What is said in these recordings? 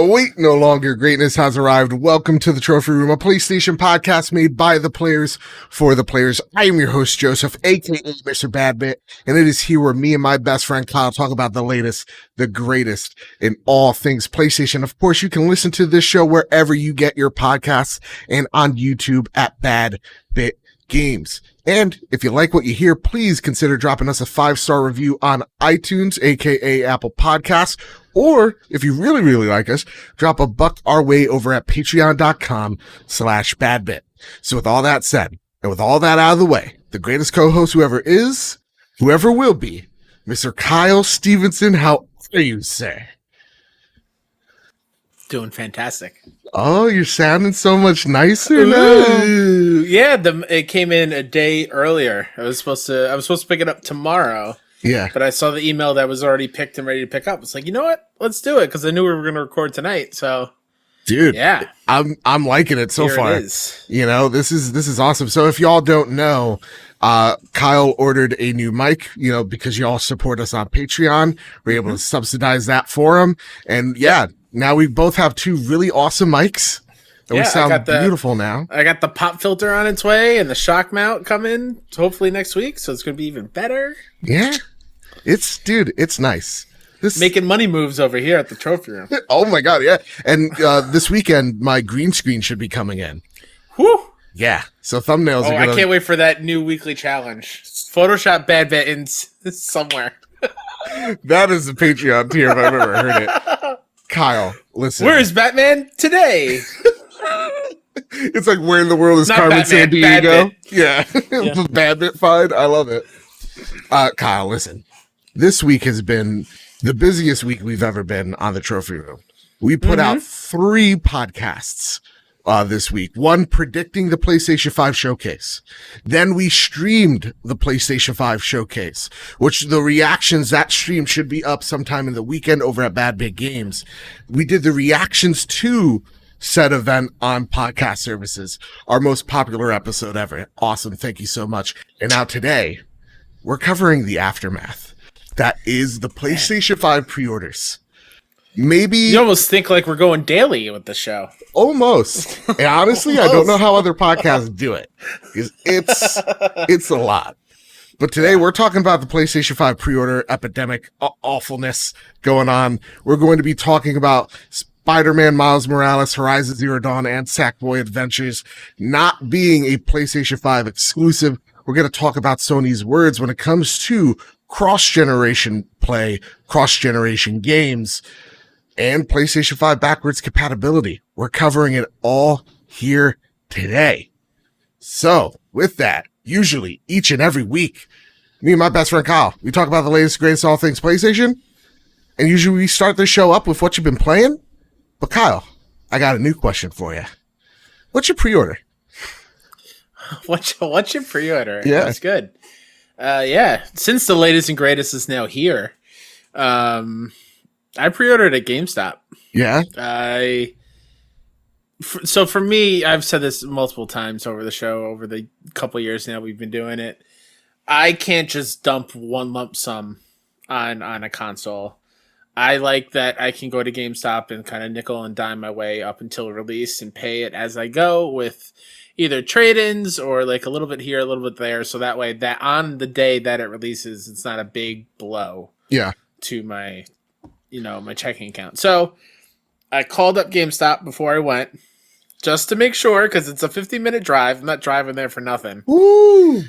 The wait no longer. Greatness has arrived. Welcome to the Trophy Room, a PlayStation podcast made by the players for the players. I am your host, Joseph, aka Mr. Badbit, and it is here where me and my best friend Kyle talk about the latest, the greatest in all things PlayStation. Of course, you can listen to this show wherever you get your podcasts and on YouTube at Badbit Games. And if you like what you hear, please consider dropping us a 5-star review on iTunes, aka Apple Podcasts. Or if you really, really like us, drop a buck our way over at patreon.com/badbit. So with all that said, and with all that out of the way, the greatest co-host whoever is, whoever will be, Mr. Kyle Stevenson, how are you, sir? Doing fantastic. Oh, you're sounding so much nicer now. Yeah, it came in a day earlier. I was supposed to pick it up tomorrow. Yeah. But I saw the email that was already picked and ready to pick up. It's like, you know what? Let's do it, because I knew we were going to record tonight. So, dude, yeah, I'm liking it so Here far. it is. You know, this is awesome. So if y'all don't know, Kyle ordered a new mic, you know, because y'all support us on Patreon. We're able to subsidize that for him. And yeah, now we both have two really awesome mics. And we sound beautiful now. I got the pop filter on its way and the shock mount coming hopefully next week. So it's going to be even better. Yeah. It's nice. Making money moves over here at the trophy room. Oh my God. Yeah. And, this weekend, my green screen should be coming in. Whew. Yeah. So thumbnails are I can't wait for that new weekly challenge. Photoshop Badbit in somewhere. That is the Patreon tier if I've ever heard it. Kyle, listen. Where is Batman today? It's like, where in the world is Not Carmen Batman, Sandiego? Badbit. Yeah. Badbit find. I love it. Kyle, listen. This week has been the busiest week we've ever been on the Trophy Room. We put out 3 podcasts this week. One predicting the PlayStation 5 showcase. Then we streamed the PlayStation 5 showcase, which the reactions, that stream should be up sometime in the weekend over at Bad Big Games. We did the reactions to said event on podcast services. Our most popular episode ever. Awesome. Thank you so much. And now today, we're covering the aftermath. That is the PlayStation 5 pre-orders. Maybe you almost think like we're going daily with the show. Almost. And honestly, I don't know how other podcasts do it. It's a lot. But today we're talking about the PlayStation 5 pre-order epidemic awfulness going on. We're going to be talking about Spider-Man Miles Morales, Horizon Zero Dawn, and Sackboy Adventures not being a PlayStation 5 exclusive. We're going to talk about Sony's words when it comes to cross-generation play, cross-generation games, and PlayStation 5 backwards compatibility. We're covering it all here today. So, with that, usually each and every week, me and my best friend Kyle, we talk about the latest, greatest, all things PlayStation, and usually we start the show up with what you've been playing. But Kyle, I got a new question for you. What's your pre-order? What's your pre-order? Yeah. That's good. Since the latest and greatest is now here, I pre-ordered at GameStop. Yeah. So for me, I've said this multiple times over the show, over the couple years now we've been doing it. I can't just dump one lump sum on a console. I like that I can go to GameStop and kind of nickel and dime my way up until release and pay it as I go with either trade-ins or like a little bit here, a little bit there. So that way that on the day that it releases, it's not a big blow to my, my checking account. So I called up GameStop before I went just to make sure, because it's a 15-minute drive. I'm not driving there for nothing. Woo!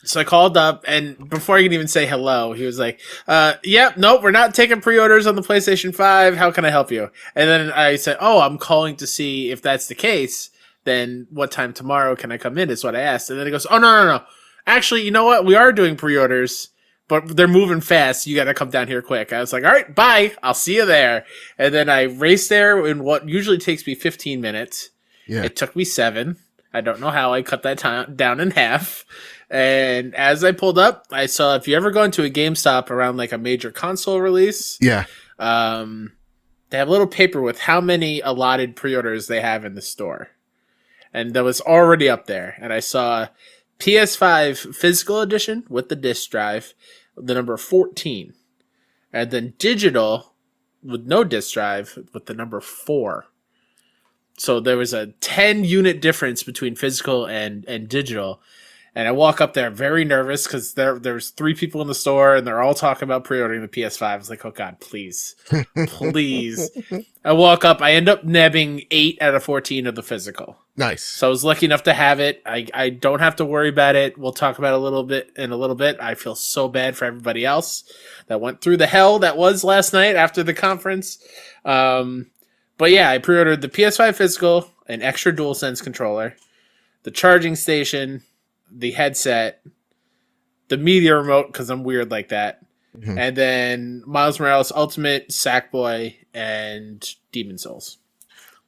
So I called up, and before I could even say hello, he was like, nope, we're not taking pre-orders on the PlayStation 5. How can I help you? And then I said, I'm calling to see if that's the case. Then what time tomorrow can I come in is what I asked. And then he goes, oh, no. Actually, you know what? We are doing pre-orders, but they're moving fast. You got to come down here quick. I was like, all right, bye. I'll see you there. And then I raced there in what usually takes me 15 minutes. Yeah. It took me 7. I don't know how I cut that time down in half. And as I pulled up, I saw, if you ever go into a GameStop around like a major console release, they have a little paper with how many allotted pre-orders they have in the store. And that was already up there. And I saw PS5 physical edition with the disc drive, the number 14. And then digital with no disc drive with the number 4. So there was a 10 unit difference between physical and digital. And I walk up there very nervous because there's 3 people in the store and they're all talking about pre-ordering the PS5. I was like, oh God, please, please. I walk up, I end up nabbing 8 out of 14 of the physical. Nice. So I was lucky enough to have it. I don't have to worry about it. We'll talk about it in a little bit. I feel so bad for everybody else that went through the hell that was last night after the conference. But yeah, I pre-ordered the PS5 physical, an extra DualSense controller, the charging station, the headset, the media remote, because I'm weird like that, and then Miles Morales Ultimate, Sackboy, and Demon Souls.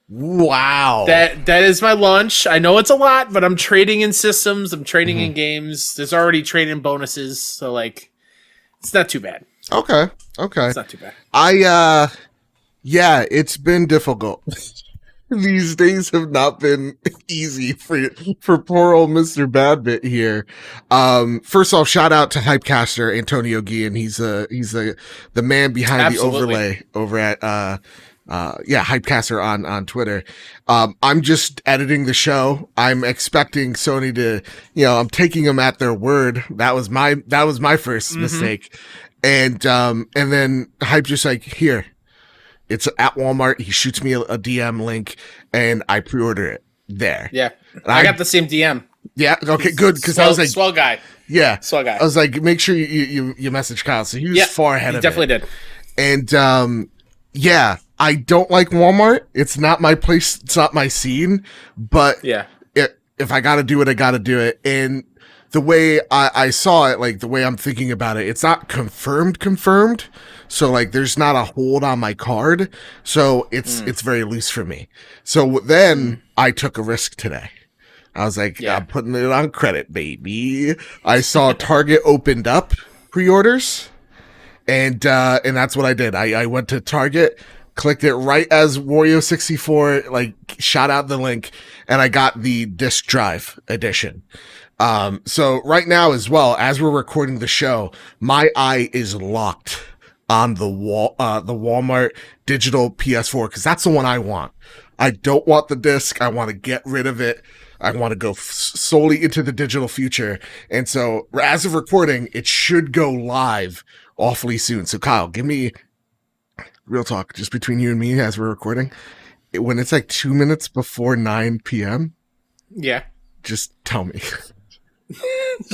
Wow. That is my launch. I know it's a lot, but I'm trading in systems. I'm trading in games. There's already trading bonuses, so like, it's not too bad. Okay. It's not too bad. Yeah, it's been difficult. These days have not been easy for poor old Mr. Badbit here. First off, shout out to Hypecaster Antonio Guillen. He's the man behind Absolutely. the overlay over at Hypecaster on Twitter. I'm just editing the show. I'm expecting Sony to, I'm taking them at their word. That was my first mistake. And then Hype just like, here. It's at Walmart. He shoots me a DM link, and I pre-order it there. Yeah, I got the same DM. Yeah, okay, good. Because I was like, swell guy. Yeah, swell guy. I was like, make sure you message Kyle. So he was far ahead of it. Definitely did. And yeah, I don't like Walmart. It's not my place. It's not my scene. But yeah, if I got to do it, I got to do it. And the way I saw it, like the way I'm thinking about it, it's not confirmed. So like there's not a hold on my card. So it's very loose for me. So then I took a risk today. I was like, I'm putting it on credit, baby. I saw Target opened up pre-orders and that's what I did. I went to Target, clicked it right as Wario64 like shot out the link, and I got the disc drive edition. So right now as well, as we're recording the show, my eye is locked on the Walmart digital PS4, because that's the one I want. I don't want the disc. I want to get rid of it. I want to go solely into the digital future. And so as of recording, it should go live awfully soon. So Kyle, give me real talk just between you and me as we're recording. When it's like 2 minutes before 9 p.m. Yeah. Just tell me.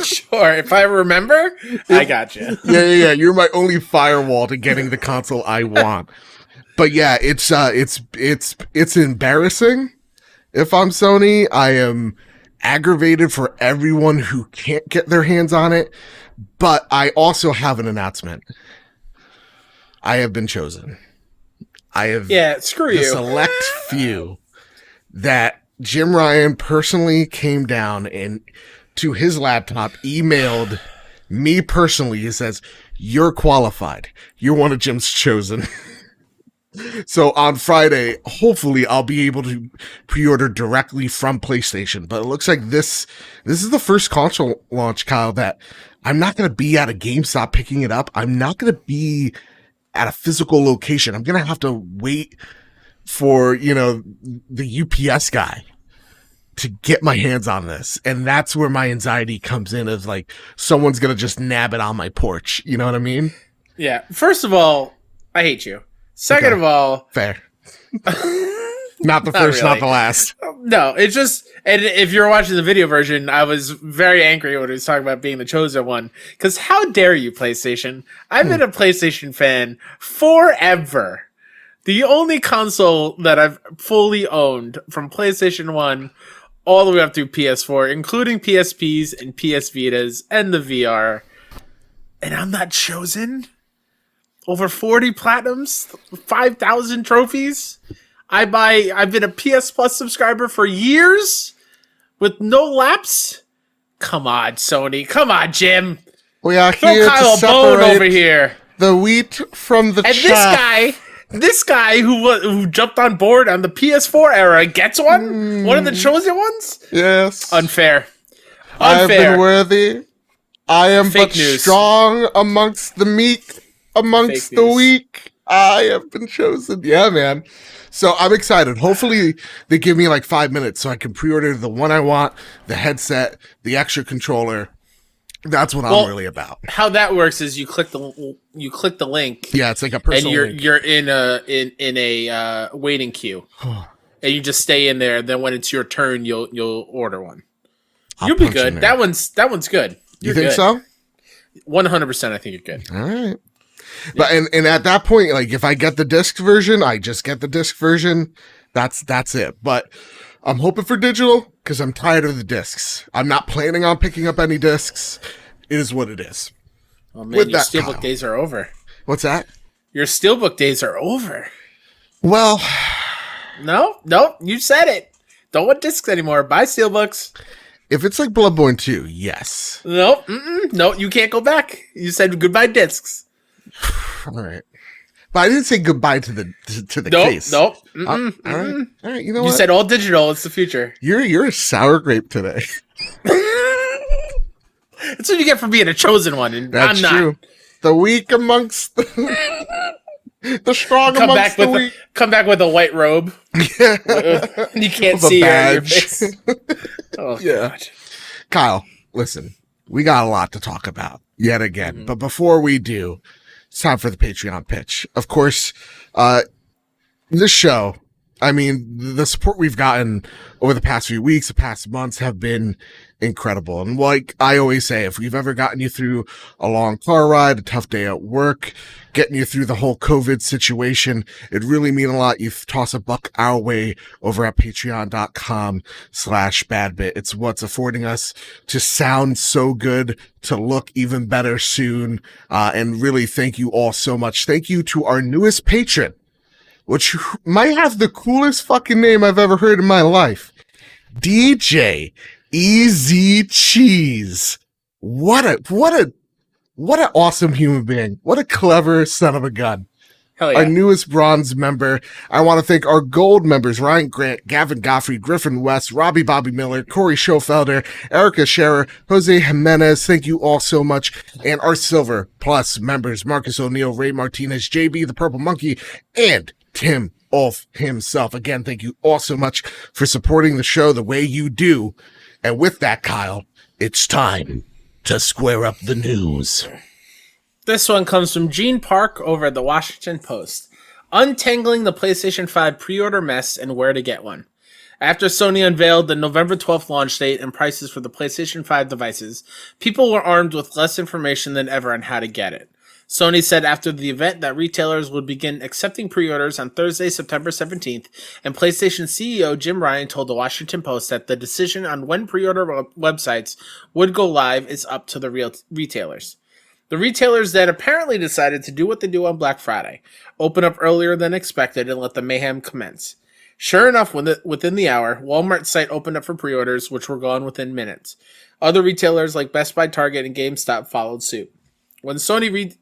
Sure, if I remember, I got you. Yeah. You're my only firewall to getting the console I want. But yeah, it's embarrassing. If I'm Sony, I am aggravated for everyone who can't get their hands on it. But I also have an announcement. I have been chosen. I have screw the you. Select few that Jim Ryan personally came down and to his laptop, emailed me personally. He says, "You're qualified. You're one of Jim's chosen." So on Friday, hopefully I'll be able to pre-order directly from PlayStation. But it looks like this is the first console launch, Kyle, that I'm not going to be at a GameStop picking it up. I'm not going to be at a physical location. I'm going to have to wait for, the UPS guy to get my hands on this. And that's where my anxiety comes in, of like, someone's going to just nab it on my porch. You know what I mean? Yeah. First of all, I hate you. Second of all, fair. Not the first, really. not the last. No, it's just, and if you're watching the video version, I was very angry when he was talking about being the chosen one. Because how dare you, PlayStation? I've been a PlayStation fan forever. The only console that I've fully owned from PlayStation 1 all the way up through PS4, including PSPs and PS Vitas and the VR. And I'm not chosen? Over 40 platinums, 5,000 trophies. I've been a PS Plus subscriber for years with no lapse. Come on, Sony. Come on, Jim. We are Throw here Kyle to a bone over separate here. the wheat from the And chaff. this guy who jumped on board on the PS4 era gets one? One of the chosen ones? Yes. Unfair. I have been worthy. I am Fake but news. strong amongst the meek, amongst Fake the news. weak. I have been chosen. Yeah, man. So I'm excited. Hopefully they give me like 5 minutes so I can pre-order the one I want, the headset, the extra controller. That's what I'm really about. How that works is you click the link. Yeah, it's like a personal and you're in a waiting queue. And you just stay in there. Then when it's your turn, you'll order one. You'll be good. That one's good. You think so? 100%. I think you're good. All right. But and at that point, like if I get the disc version, I just get the disc version. That's it. But I'm hoping for digital because I'm tired of the discs. I'm not planning on picking up any discs. It is what it is. Oh man, your Steelbook days are over. What's that? Your Steelbook days are over. Well, no, you said it. Don't want discs anymore. Buy Steelbooks. If it's like Bloodborne 2, yes. No, you can't go back. You said goodbye discs. All right. But I didn't say goodbye to the case. Nope. All right. You know what? You said all digital. It's the future. You're a sour grape today. That's what you get for being a chosen one, and That's I'm not. True. The weak amongst the strong amongst the weak. Come back with a white robe. Yeah. You can't see your face. Oh, yeah. God. Kyle, listen. We got a lot to talk about yet again. Mm-hmm. But before we do, it's time for the Patreon pitch. Of course, this show, I mean, the support we've gotten over the past few weeks, the past months have been incredible. And like I always say, if we've ever gotten you through a long car ride, a tough day at work, getting you through the whole COVID situation, it really mean a lot. You toss a buck our way over at patreon.com/badbit. It's what's affording us to sound so good, to look even better soon. And really thank you all so much. Thank you to our newest patron, which might have the coolest fucking name I've ever heard in my life. DJ Easy Cheese. What an awesome human being. What a clever son of a gun. Hell yeah. Our newest bronze member. I want to thank our gold members, Ryan Grant, Gavin Goffrey, Griffin West, Robbie Bobby Miller, Corey Schofelder, Erica Scherer, Jose Jimenez. Thank you all so much. And our silver plus members, Marcus O'Neill, Ray Martinez, JB, the Purple Monkey, and Tim Ulf himself. Again, thank you all so much for supporting the show the way you do. And with that, Kyle, it's time to square up the news. This one comes from Gene Park over at the Washington Post. Untangling the PlayStation 5 pre-order mess and where to get one. After Sony unveiled the November 12th launch date and prices for the PlayStation 5 devices, people were armed with less information than ever on how to get it. Sony said after the event that retailers would begin accepting pre-orders on Thursday, September 17th, and PlayStation CEO Jim Ryan told the Washington Post that the decision on when pre-order websites would go live is up to the retailers. The retailers then apparently decided to do what they do on Black Friday, open up earlier than expected and let the mayhem commence. Sure enough, within the hour, Walmart's site opened up for pre-orders, which were gone within minutes. Other retailers like Best Buy, Target, and GameStop followed suit. When Sony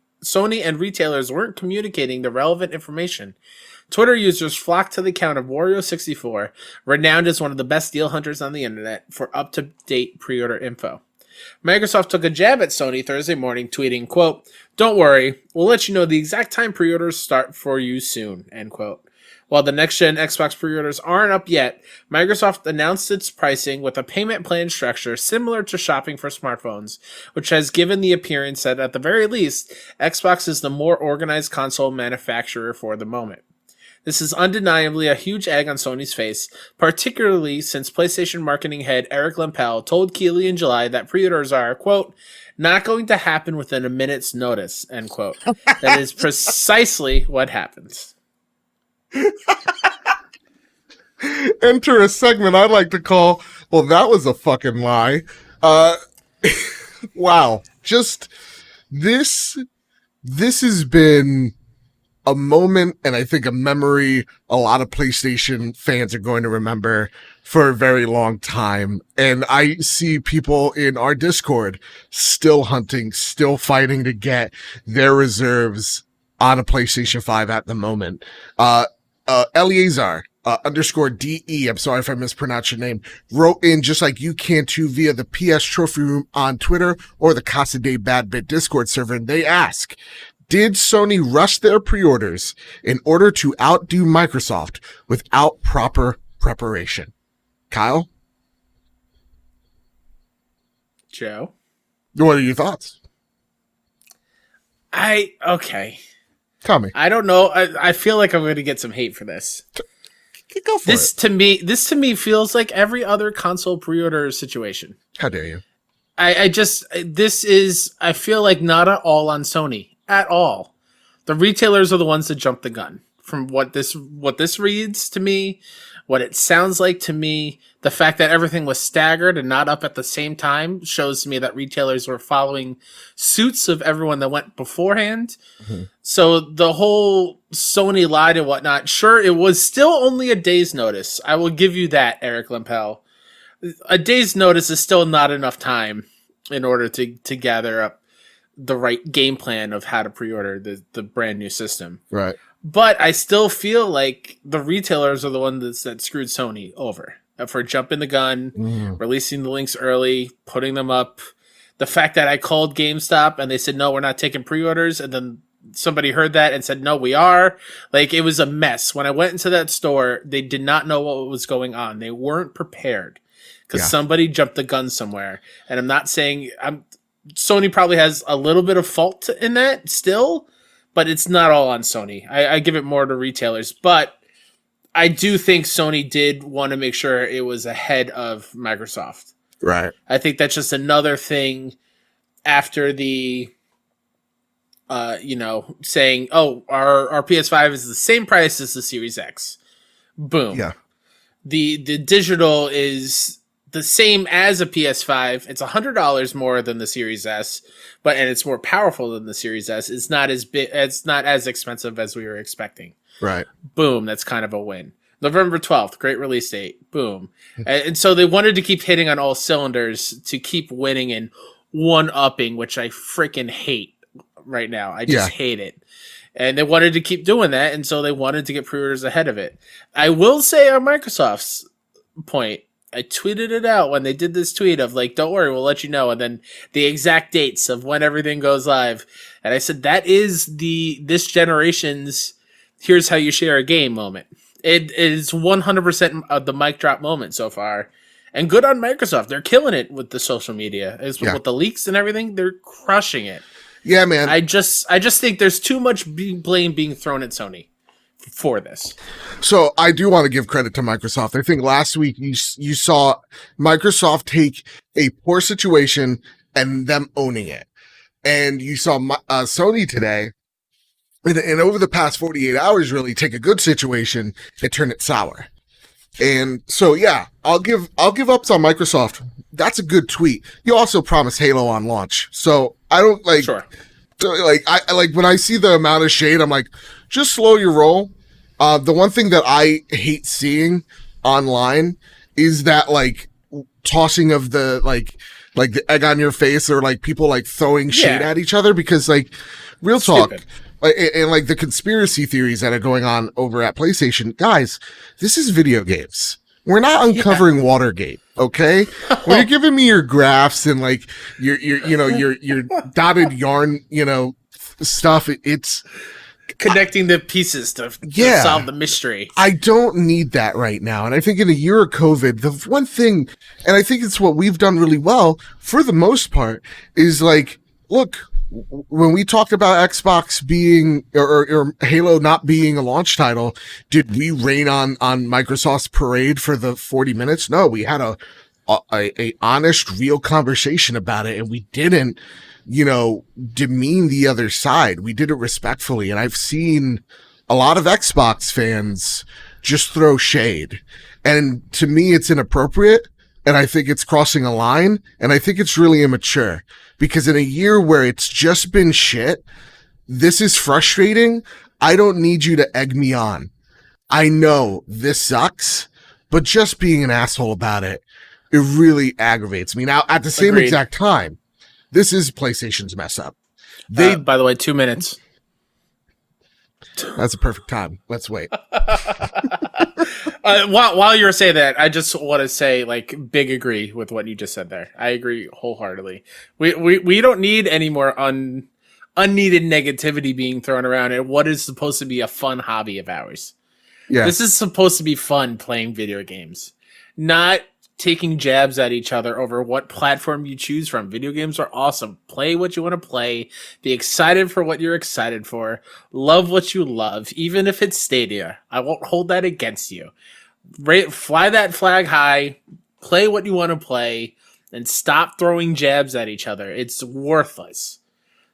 and retailers weren't communicating the relevant information, Twitter users flocked to the account of Wario64, renowned as one of the best deal hunters on the internet, for up-to-date pre-order info. Microsoft took a jab at Sony Thursday morning, tweeting, quote, "Don't worry, we'll let you know the exact time pre-orders start for you soon," end quote. While the next-gen Xbox pre-orders aren't up yet, Microsoft announced its pricing with a payment plan structure similar to shopping for smartphones, which has given the appearance that, at the very least, Xbox is the more organized console manufacturer for the moment. This is undeniably a huge egg on Sony's face, particularly since PlayStation marketing head Eric Lempel told Keighley in July that pre-orders are, quote, "not going to happen within a minute's notice," end quote. That is precisely what happens. Enter a segment I like to call, well, that was a fucking lie. Wow. Just this has been a moment, and I think a memory a lot of PlayStation fans are going to remember for a very long time. And I see people in our Discord still hunting, still fighting to get their reserves on a PlayStation 5 at the moment. Eleazar _ DE, I'm sorry if I mispronounced your name, wrote in, just like you can too, via the PS Trophy Room on Twitter or the Casa de Bad Bit Discord server, and they ask, Did Sony rush their pre-orders in order to outdo Microsoft without proper preparation? Kyle? Joe? What are your thoughts? Okay. Tell me. I don't know. I feel like I'm going to get some hate for this. Go for This it. to me feels like every other console pre-order situation. How dare you? I feel like not at all on Sony at all. The retailers are the ones that jumped the gun. From what this reads to me, what it sounds like to me, the fact that everything was staggered and not up at the same time shows to me that retailers were following suits of everyone that went beforehand. Mm-hmm. So the whole Sony lied and whatnot, sure, it was still only a day's notice. I will give you that, Eric Lempel. A day's notice is still not enough time in order to gather up the right game plan of how to pre-order the brand new system. Right. But I still feel like the retailers are the ones that screwed Sony over for jumping the gun, releasing the links early, putting them up. The fact that I called GameStop and they said, no, we're not taking pre-orders. And then somebody heard that and said, no, we are. Like, it was a mess. When I went into that store, they did not know what was going on. They weren't prepared because somebody jumped the gun somewhere. And I'm not saying Sony probably has a little bit of fault in that still, but it's not all on Sony. I give it more to retailers. But I do think Sony did want to make sure it was ahead of Microsoft. Right. I think that's just another thing after the, saying, oh, our PS5 is the same price as the Series X. Boom. Yeah. The digital is the same as a PS5. It's $100 more than the Series S, and it's more powerful than the Series S. It's not as big. It's not as expensive as we were expecting. Right. Boom. That's kind of a win. November 12th, great release date. Boom. And so they wanted to keep hitting on all cylinders to keep winning and one-upping, which I freaking hate right now. I just hate it. And they wanted to keep doing that, and so they wanted to get pre-orders ahead of it. I will say on Microsoft's point, I tweeted it out when they did this tweet of like, don't worry, we'll let you know. And then the exact dates of when everything goes live. And I said, that is this generation's here's how you share a game moment. It is 100% of the mic drop moment so far. And good on Microsoft. They're killing it with the social media. With the leaks and everything, they're crushing it. Yeah, man. I just think there's too much blame being thrown at Sony for this. So I do want to give credit to Microsoft. I think last week you saw Microsoft take a poor situation and them owning it. And you saw Sony today and over the past 48 hours really take a good situation and turn it sour. And so, yeah, I'll give ups on Microsoft. That's a good tweet. You also promised Halo on launch. So I don't like, sure. I like when I see the amount of shade, I'm like, just slow your roll. The one thing that I hate seeing online is that like tossing of the like the egg on your face or like people like throwing shade at each other because like real talk. Stupid. And like the conspiracy theories that are going on over at PlayStation, guys, this is video games. We're not uncovering Watergate, okay? When you're giving me your graphs and like your dotted yarn, stuff, it's connecting the pieces to solve the mystery. I don't need that right now. And I think in a year of COVID, the one thing, and I think it's what we've done really well for the most part, is like, look, when we talked about Xbox being or Halo not being a launch title, did we rain on Microsoft's parade for the 40 minutes? No, we had a honest, real conversation about it, and we didn't, demean the other side. We did it respectfully, and I've seen a lot of Xbox fans just throw shade, and to me, it's inappropriate. And I think it's crossing a line, and I think it's really immature because in a year where it's just been shit, this is frustrating. I don't need you to egg me on. I know this sucks, but just being an asshole about it, it really aggravates me. Now, at the same exact time, this is PlayStation's mess up. By the way, 2 minutes. That's a perfect time. Let's wait. While you're saying that, I just want to say, like, big agree with what you just said there. I agree wholeheartedly. We don't need any more unneeded negativity being thrown around at what is supposed to be a fun hobby of ours. Yeah. This is supposed to be fun playing video games, not taking jabs at each other over what platform you choose from. Video games are awesome. Play what you want to play. Be excited for what you're excited for. Love what you love, even if it's Stadia. I won't hold that against you. Fly that flag high. Play what you want to play, and stop throwing jabs at each other. It's worthless.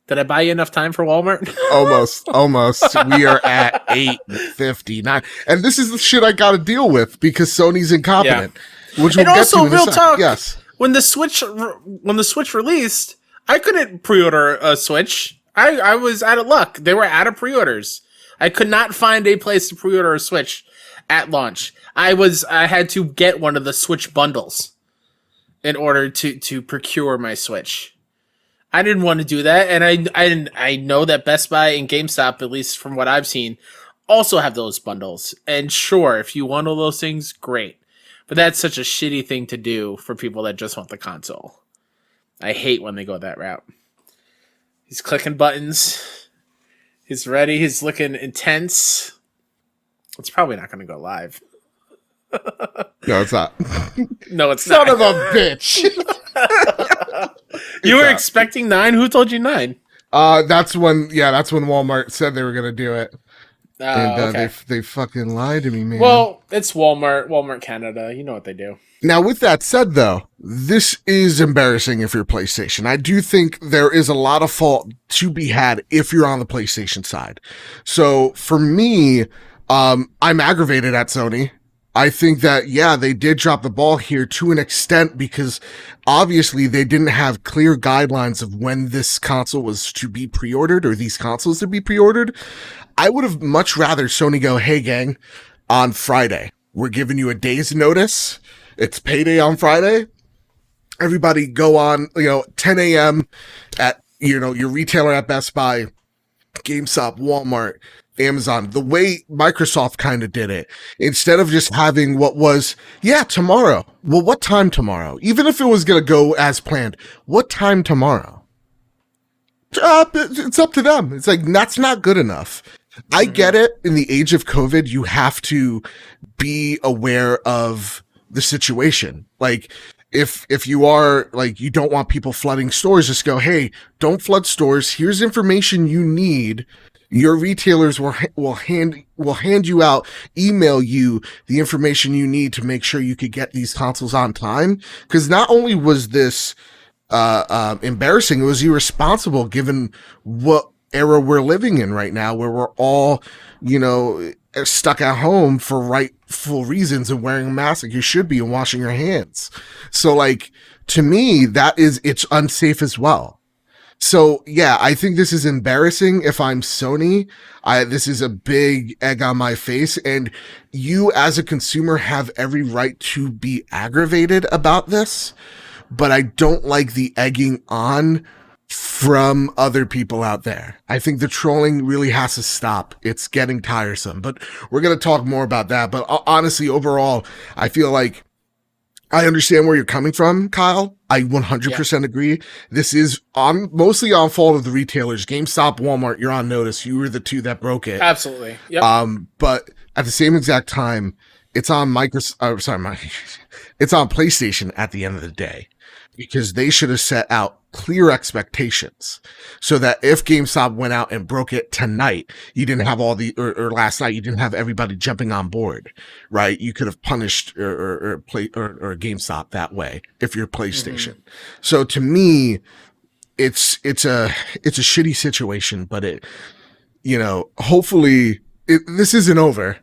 Did I buy you enough time for Walmart? Almost. We are at 8:59, and this is the shit I got to deal with because Sony's incompetent. Yeah. Which we'll and get also, to in real a sec. talk. Yes. When the Switch released, I couldn't pre-order a Switch. I was out of luck. They were out of pre-orders. I could not find a place to pre-order a Switch at launch. I had to get one of the Switch bundles in order to procure my Switch. I didn't want to do that, and I know that Best Buy and GameStop, at least from what I've seen, also have those bundles. And sure, if you want all those things, great. But that's such a shitty thing to do for people that just want the console. I hate when they go that route. He's clicking buttons. He's ready. He's looking intense. It's probably not going to go live. No, it's not. No, it's Son not. of a bitch. You were expecting 9? Who told you 9? That's when Walmart said they were going to do it. And okay. they fucking lied to me, man. Well, it's Walmart Canada. You know what they do. Now, with that said, though, this is embarrassing if you're PlayStation. I do think there is a lot of fault to be had if you're on the PlayStation side. So, for me, I'm aggravated at Sony. I think that, yeah, they did drop the ball here to an extent because obviously they didn't have clear guidelines of when this console was to be pre-ordered or these consoles to be pre-ordered. I would have much rather Sony go, hey, gang, on Friday, we're giving you a day's notice. It's payday on Friday. Everybody go on, 10 a.m. at, your retailer at Best Buy, GameStop, Walmart, Amazon, the way Microsoft kind of did it, instead of just having what was, tomorrow. Well, what time tomorrow? Even if it was going to go as planned, what time tomorrow? It's up to them. It's like, that's not good enough. I get it. In the age of COVID, you have to be aware of the situation. Like, if you are like, you don't want people flooding stores, just go, hey, don't flood stores. Here's information you need. Your retailers will hand you out, email you the information you need to make sure you could get these consoles on time. Because not only was this embarrassing, it was irresponsible given what era we're living in right now, where we're all, stuck at home for rightful reasons and wearing a mask like you should be and washing your hands. So, like, to me, it's unsafe as well. So, yeah, I think this is embarrassing if I'm Sony. This is a big egg on my face, and you as a consumer have every right to be aggravated about this, but I don't like the egging on from other people out there. I think the trolling really has to stop. It's getting tiresome, but we're going to talk more about that. But honestly, overall, I feel like I understand where you're coming from, Kyle. I 100% agree. This is mostly on fault of the retailers. GameStop, Walmart, you're on notice. You were the two that broke it. Absolutely. Yep. But at the same exact time, it's on it's on PlayStation at the end of the day, because they should have set out clear expectations so that if GameStop went out and broke it tonight, you didn't have or last night, you didn't have everybody jumping on board, right? You could have punished or GameStop that way if you're PlayStation. Mm-hmm. So to me, it's a shitty situation, but hopefully this isn't over.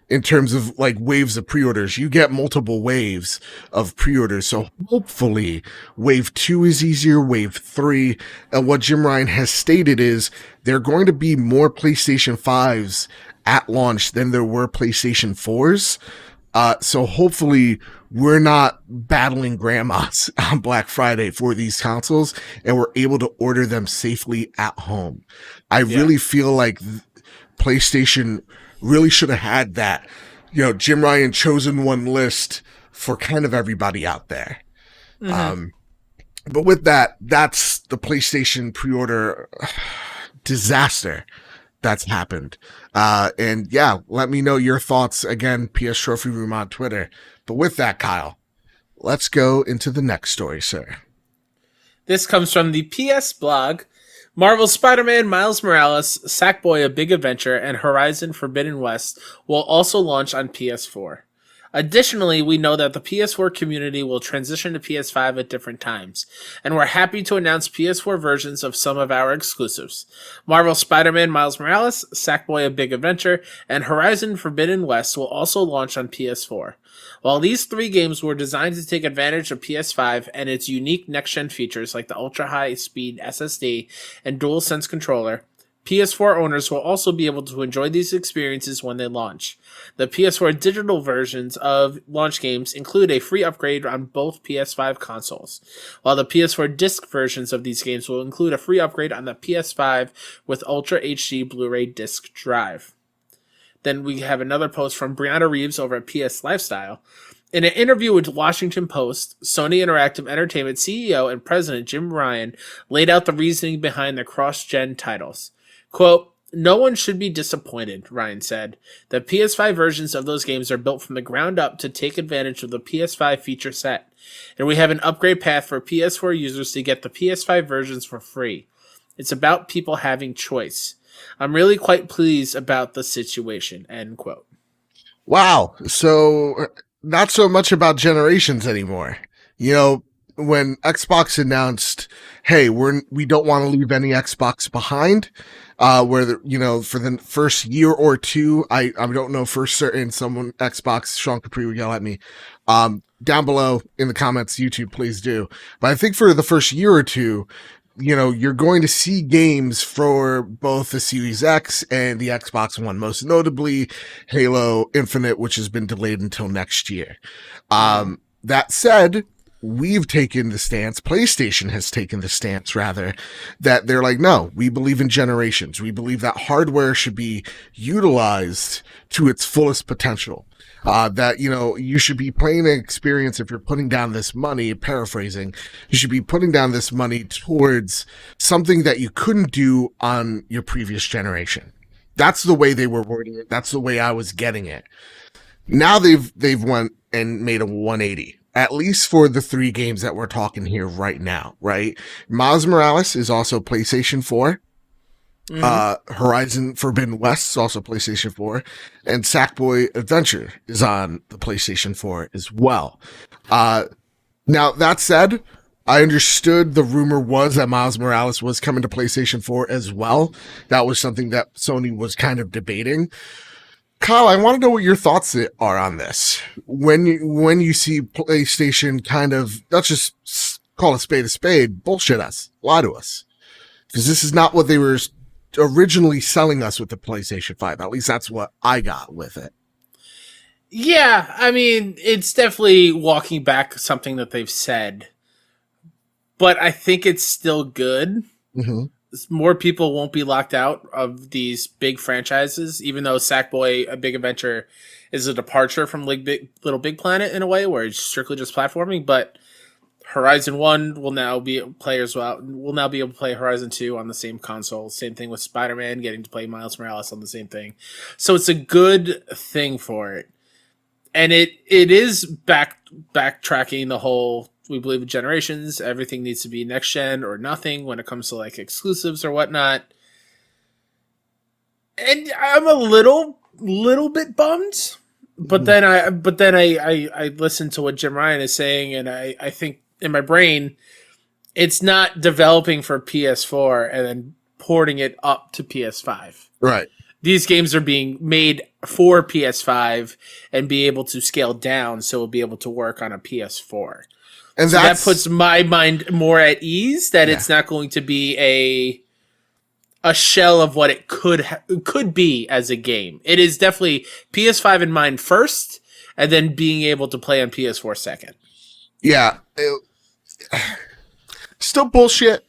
In terms of like waves of pre-orders, you get multiple waves of pre-orders. So hopefully wave 2 is easier, wave 3. And what Jim Ryan has stated is there are going to be more PlayStation 5s at launch than there were PlayStation 4s. So hopefully we're not battling grandmas on Black Friday for these consoles and we're able to order them safely at home. I really feel like PlayStation really should have had that, Jim Ryan chosen one list for kind of everybody out there. Mm-hmm. But with that, that's the PlayStation pre-order disaster that's happened. And yeah, let me know your thoughts. Again, PS Trophy Room on Twitter. But with that, Kyle, let's go into the next story, sir. This comes from the PS blog. Marvel's Spider-Man, Miles Morales, Sackboy: A Big Adventure, and Horizon Forbidden West will also launch on PS4. Additionally, we know that the PS4 community will transition to PS5 at different times, and we're happy to announce PS4 versions of some of our exclusives. Marvel's Spider-Man, Miles Morales, Sackboy: A Big Adventure, and Horizon Forbidden West will also launch on PS4. While these 3 games were designed to take advantage of PS5 and its unique next-gen features like the ultra-high-speed SSD and DualSense controller, PS4 owners will also be able to enjoy these experiences when they launch. The PS4 digital versions of launch games include a free upgrade on both PS5 consoles, while the PS4 disc versions of these games will include a free upgrade on the PS5 with Ultra HD Blu-ray disc drive. Then we have another post from Brianna Reeves over at PS Lifestyle. In an interview with Washington Post, Sony Interactive Entertainment CEO and President Jim Ryan laid out the reasoning behind the cross-gen titles. Quote, "No one should be disappointed," Ryan said. "The PS5 versions of those games are built from the ground up to take advantage of the PS5 feature set, and we have an upgrade path for PS4 users to get the PS5 versions for free. It's about people having choice. I'm really quite pleased about the situation," end quote. Wow. So not so much about generations anymore. You know, when Xbox announced, hey, we don't want to leave any Xbox behind, for the first year or two, I don't know for certain, someone, Xbox, Sean Capri will yell at me, down below in the comments, YouTube, please do. But I think for the first year or two, you're going to see games for both the Series X and the Xbox One, most notably Halo Infinite, which has been delayed until next year. That said, we've taken the stance, PlayStation has taken the stance, rather, that they're like, no, we believe in generations. We believe that hardware should be utilized to its fullest potential. That, you should be playing an experience, if you're putting down this money, paraphrasing, you should be putting down this money towards something that you couldn't do on your previous generation. That's the way they were wording it. That's the way I was getting it. Now they've went and made a 180, at least for the 3 games that we're talking here right now, right? Miles Morales is also PlayStation 4. Horizon Forbidden West is also PlayStation 4, and Sackboy Adventure is on the PlayStation 4 as well. Now, that said, I understood the rumor was that Miles Morales was coming to PlayStation 4 as well. That was something that Sony was kind of debating. Kyle, I want to know what your thoughts are on this. When you see PlayStation kind of, let's just call a spade, bullshit us, lie to us. Because this is not what they were originally selling us with the PlayStation 5. At least that's what I got with it. Yeah, I mean, it's definitely walking back something that they've said. But I think it's still good. Mm-hmm. More people won't be locked out of these big franchises, even though Sackboy: A Big Adventure is a departure from Little Big Planet in a way, where it's strictly just platforming. But Horizon 1 will now be able to play Horizon 2 on the same console. Same thing with Spider-Man, getting to play Miles Morales on the same thing. So it's a good thing for it. And it is backtracking the whole, we believe in generations, everything needs to be next gen or nothing when it comes to like exclusives or whatnot. And I'm a little bit bummed. But then I listen to what Jim Ryan is saying, and I think in my brain, it's not developing for PS4 and then porting it up to PS5. Right. These games are being made for PS5 and be able to scale down so it'll be able to work on a PS4. And so that puts my mind more at ease that it's not going to be a shell of what it could be as a game. It is definitely PS5 in mind first, and then being able to play on PS4 second. Yeah. Still bullshit,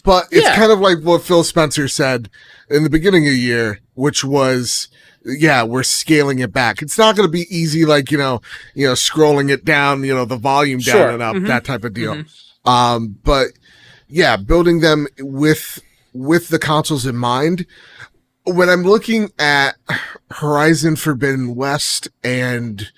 but it's kind of like what Phil Spencer said in the beginning of the year, which was, we're scaling it back. It's not going to be easy, like, scrolling it down, the volume down and up, that type of deal. But yeah, building them with with the consoles in mind, when I'm looking at Horizon Forbidden West and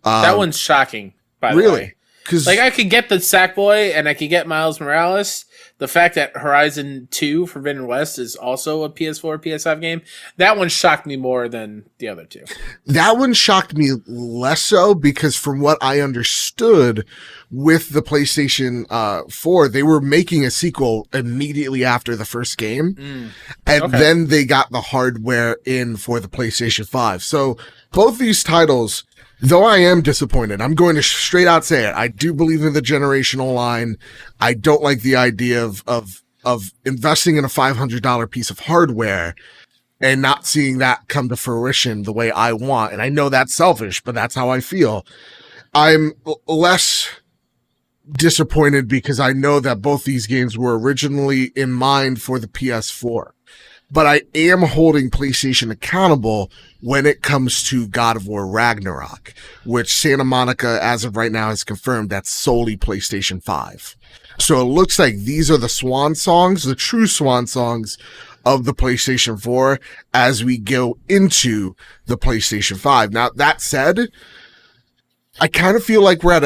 that one's shocking, by the way. Really? Because like I could get the Sackboy and I could get Miles Morales. The fact that Horizon 2 Forbidden West is also a PS4, PS5 game, that one shocked me more than the other two. That one shocked me less so because from what I understood with the PlayStation 4, they were making a sequel immediately after the first game. And then they got the hardware in for the PlayStation 5. So both these titles, though I am disappointed, I'm going to straight out say it. I do believe in the generational line. I don't like the idea of investing in a $500 piece of hardware and not seeing that come to fruition the way I want. And I know that's selfish, but that's how I feel. I'm less disappointed because I know that both these games were originally in mind for the PS4. But I am holding PlayStation accountable when it comes to God of War Ragnarok, which Santa Monica, as of right now, has confirmed that's solely PlayStation 5. So it looks like these are the swan songs, the true swan songs of the PlayStation 4 as we go into the PlayStation 5. Now, that said, I kind of feel like we're at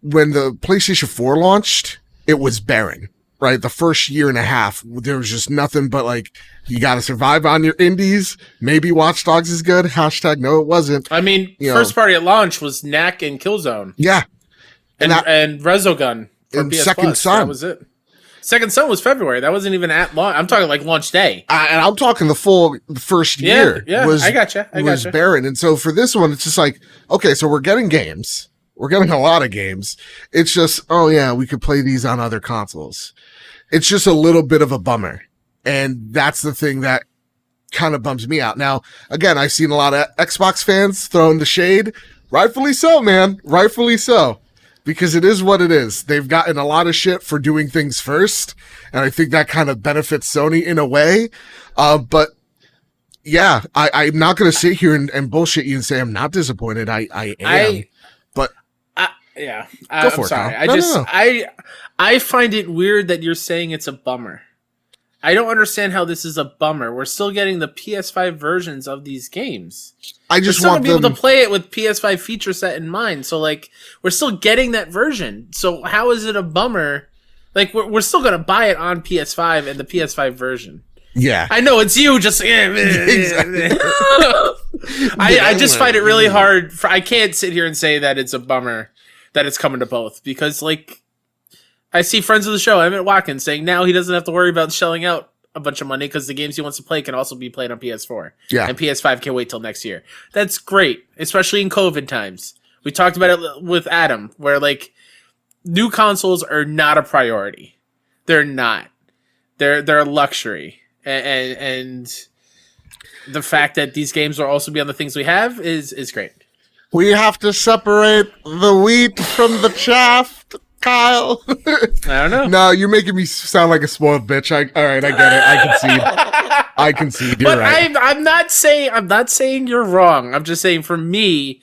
when the PlayStation 4 launched, it was barren. Right, the first year and a half, there was just nothing but like, you got to survive on your indies. Maybe Watch Dogs is good. # no, it wasn't. I mean, first party at launch was Knack and Killzone. Yeah, and Resogun for PS Second Son. That was it. Second Son was February. That wasn't even at launch. I'm talking like launch day. And I'm talking the first year. Yeah, I gotcha. Was barren, and so for this one, it's just like, okay, so we're getting games. We're getting a lot of games. It's just, oh yeah, we could play these on other consoles. It's just a little bit of a bummer. And that's the thing that kind of bums me out. Now, again, I've seen a lot of Xbox fans throwing the shade. Rightfully so, man. Rightfully so. Because it is what it is. They've gotten a lot of shit for doing things first. And I think that kind of benefits Sony in a way. But yeah, I'm not going to sit here and bullshit you and say I'm not disappointed. I am. Yeah, Go for I'm it, sorry. Kyle. I find it weird that you're saying it's a bummer. I don't understand how this is a bummer. We're still getting the PS5 versions of these games. I just we're still want gonna be able to play it with PS5 feature set in mind. So like, we're still getting that version. So how is it a bummer? Like we're still gonna buy it on PS5 and the PS5 version. Yeah, I know it's you. Just exactly. I just find it really hard. I can't sit here and say that it's a bummer that it's coming to both, because like I see friends of the show, Emmett Watkins, saying now he doesn't have to worry about shelling out a bunch of money because the games he wants to play can also be played on PS4. Yeah. And PS5 can wait till next year. That's great, especially in COVID times. We talked about it with Adam, where like new consoles are not a priority. They're not. They're a luxury. And the fact that these games will also be on the things we have is great. We have to separate the wheat from the chaff, Kyle. I don't know. No, you're making me sound like a spoiled bitch. All right, I get it. I concede. You're right. I'm not saying you're wrong. I'm just saying for me,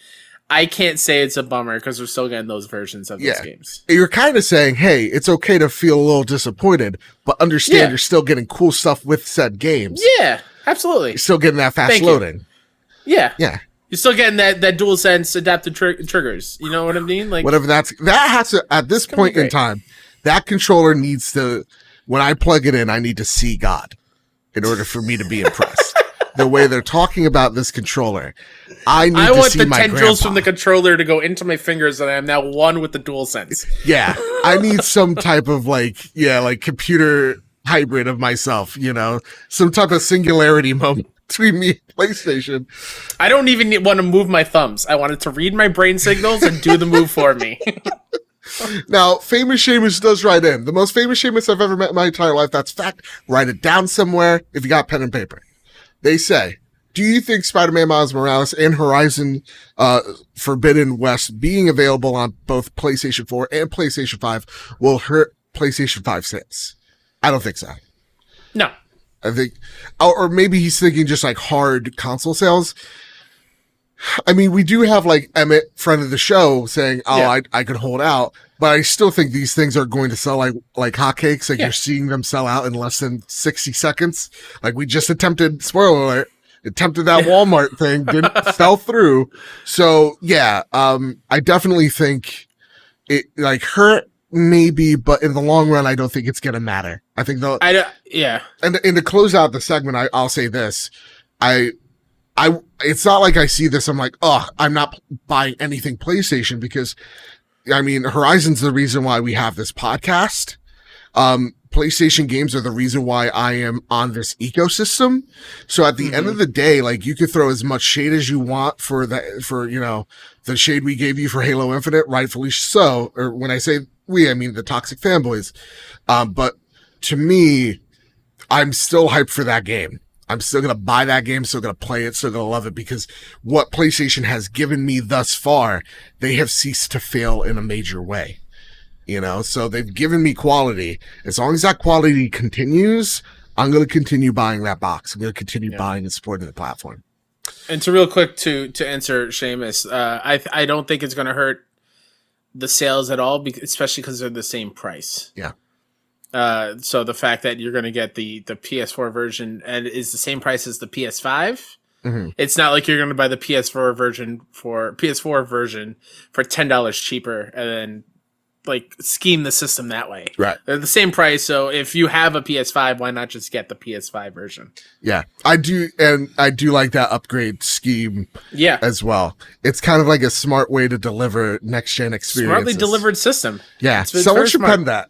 I can't say it's a bummer because we're still getting those versions of these games. You're kind of saying, hey, it's okay to feel a little disappointed, but understand you're still getting cool stuff with said games. Yeah, absolutely. You're still getting that fast loading. Yeah. Yeah. You're still getting that DualSense adaptive triggers. You know what I mean? Like whatever that has to, at this point in time, that controller needs to, when I plug it in, I need to see God in order for me to be impressed. The way they're talking about this controller, I want the tendrils from the controller to go into my fingers, and I am now one with the DualSense. Yeah, I need some type of like computer hybrid of myself. You know, some type of singularity moment between me and PlayStation. I don't even want to move my thumbs. I want it to read my brain signals and do the move for me. Now, Famous Seamus does write in. The most famous Seamus I've ever met in my entire life. That's fact. Write it down somewhere if you got pen and paper. They say, do you think Spider-Man Miles Morales and Horizon Forbidden West being available on both PlayStation 4 and PlayStation 5 will hurt PlayStation 5 sales? I don't think so. No. I think, or maybe he's thinking just like hard console sales. I mean, we do have like Emmett, friend of the show, saying, I could hold out. But I still think these things are going to sell like hotcakes. Like you're seeing them sell out in less than 60 seconds. Like we just attempted, spoiler alert, attempted that Walmart thing, fell through. So yeah, I definitely think it like hurt maybe, but in the long run, I don't think it's gonna matter. I think And to close out the segment, I'll say this: it's not like I see this. I'm like, oh, I'm not buying anything PlayStation because, I mean, Horizon's the reason why we have this podcast. PlayStation games are the reason why I am on this ecosystem. So at the end of the day, like you could throw as much shade as you want for the shade we gave you for Halo Infinite, rightfully so. Or when I say we, I mean the toxic fanboys. But to me, I'm still hyped for that game. I'm still going to buy that game, still going to play it, still going to love it because what PlayStation has given me thus far, they have ceased to fail in a major way. So they've given me quality. As long as that quality continues, I'm going to continue buying that box. I'm going to continue buying and supporting the platform. And to real quick to answer Seamus, I don't think it's going to hurt the sales at all, especially because they're the same price. Yeah. So the fact that you're going to get the PS4 version and is the same price as the PS5, it's not like you're going to buy the PS4 version for $10 cheaper and then like scheme the system that way. Right. They're the same price. So if you have a PS5, why not just get the PS5 version? Yeah, I do. And I do like that upgrade scheme as well. It's kind of like a smart way to deliver next gen experiences. Smartly delivered system. Yeah. Someone should pen that.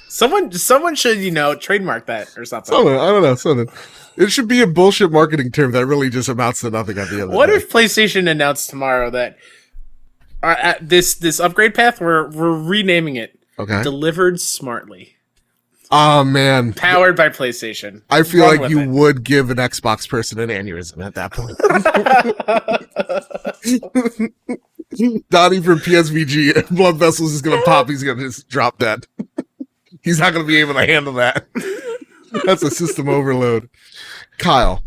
Someone should, trademark that or something. I don't know. Something. It should be a bullshit marketing term that really just amounts to nothing at the end of the day. What if PlayStation announced tomorrow that this upgrade path, we're renaming it. Okay. Delivered Smartly. Oh man. Powered by PlayStation. I feel like you would give an Xbox person an aneurysm at that point. Donnie from PSVG, blood vessels is gonna pop, he's gonna just drop dead. He's not gonna be able to handle that. That's a system overload. Kyle.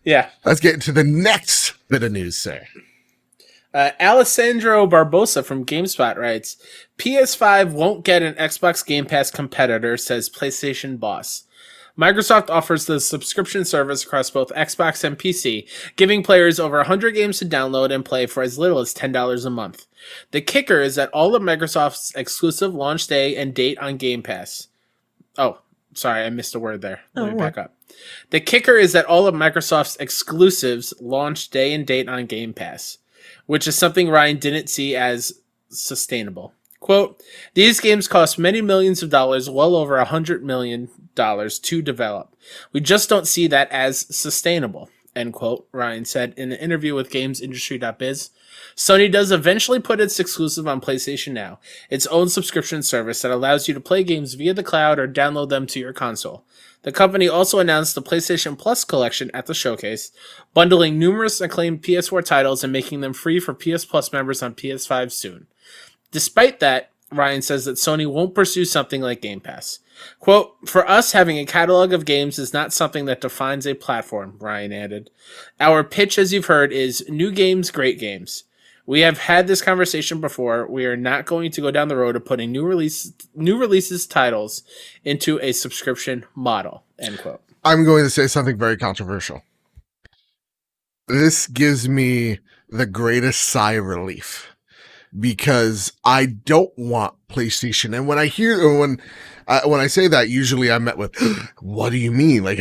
Yeah. Let's get into the next bit of news, sir. Alessandro Barbosa from GameSpot writes, PS5 won't get an Xbox Gamepass competitor, says PlayStation boss. Microsoft offers the subscription service across both Xbox and PC, giving players over 100 games to download and play for as little as $10 a month. The kicker is that all of Microsoft's exclusive launch day and date on Game Pass. Oh, sorry, I missed a word there. Let me back up. The kicker is that all of Microsoft's exclusives launch day and date on Game Pass, which is something Ryan didn't see as sustainable. Quote, these games cost many millions of dollars, well over $100 million to develop. We just don't see that as sustainable, end quote, Ryan said in an interview with GamesIndustry.biz. Sony does eventually put its exclusive on PlayStation Now, its own subscription service that allows you to play games via the cloud or download them to your console. The company also announced the PlayStation Plus collection at the showcase, bundling numerous acclaimed PS4 titles and making them free for PS Plus members on PS5 soon. Despite that, Ryan says that Sony won't pursue something like Game Pass. Quote, for us, having a catalog of games is not something that defines a platform, Ryan added. Our pitch, as you've heard, is new games, great games. We have had this conversation before. We are not going to go down the road of putting new releases titles into a subscription model, end quote. I'm going to say something very controversial. This gives me the greatest sigh of relief because I don't want PlayStation. And when I say that, usually I'm met with, what do you mean? Like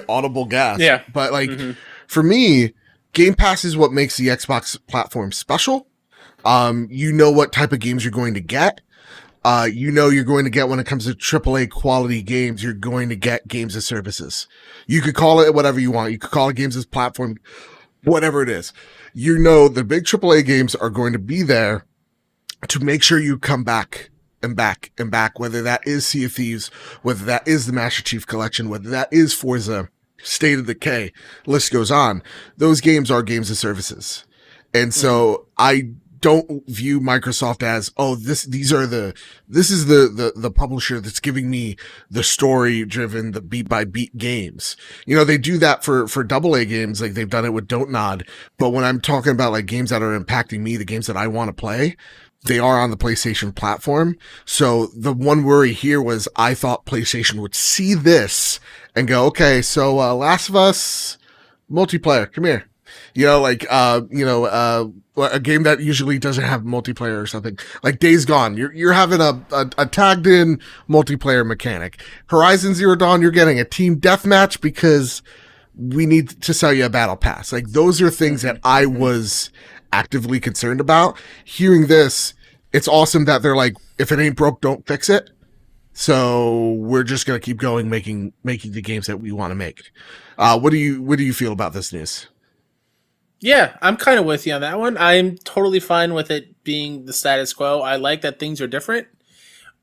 audible gasp. Yeah. But for me, Game Pass is what makes the Xbox platform special. You know what type of games you're going to get. You're going to get when it comes to AAA quality games, you're going to get games as services. You could call it whatever you want. You could call it games as platform, whatever it is. The big AAA games are going to be there to make sure you come back and back and back, whether that is Sea of Thieves, whether that is the Master Chief Collection, whether that is Forza, State of Decay, list goes on. Those games are games as services. And so I don't view Microsoft as, this is the publisher that's giving me the story driven, the beat by beat games. They do that for AA games. Like they've done it with Don't Nod. But when I'm talking about like games that are impacting me, the games that I want to play, they are on the PlayStation platform. So the one worry here was I thought PlayStation would see this and go, okay, so Last of Us multiplayer, come here. A game that usually doesn't have multiplayer or something, like Days Gone. You're having a tagged in multiplayer mechanic. Horizon Zero Dawn, you're getting a team deathmatch because we need to sell you a battle pass. Like, those are things that I was actively concerned about. Hearing this, it's awesome that they're like, if it ain't broke, don't fix it. So we're just gonna keep going, making the games that we want to make. What do you feel about this news? Yeah, I'm kind of with you on that one. I'm totally fine with it being the status quo. I like that things are different.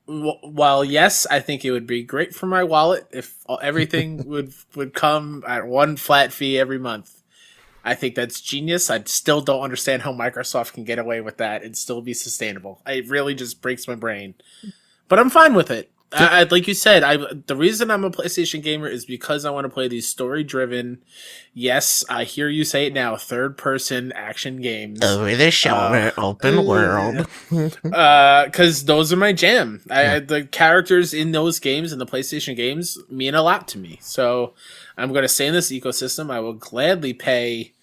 While yes, I think it would be great for my wallet if everything would come at one flat fee every month. I think that's genius. I still don't understand how Microsoft can get away with that and still be sustainable. It really just breaks my brain. But I'm fine with it. I like you said, the reason I'm a PlayStation gamer is because I want to play these story-driven, yes, I hear you say it now, third-person action games. Over the shoulder, open world. Because those are my jam. The characters in those games, in the PlayStation games, mean a lot to me. So I'm going to stay in this ecosystem. I will gladly pay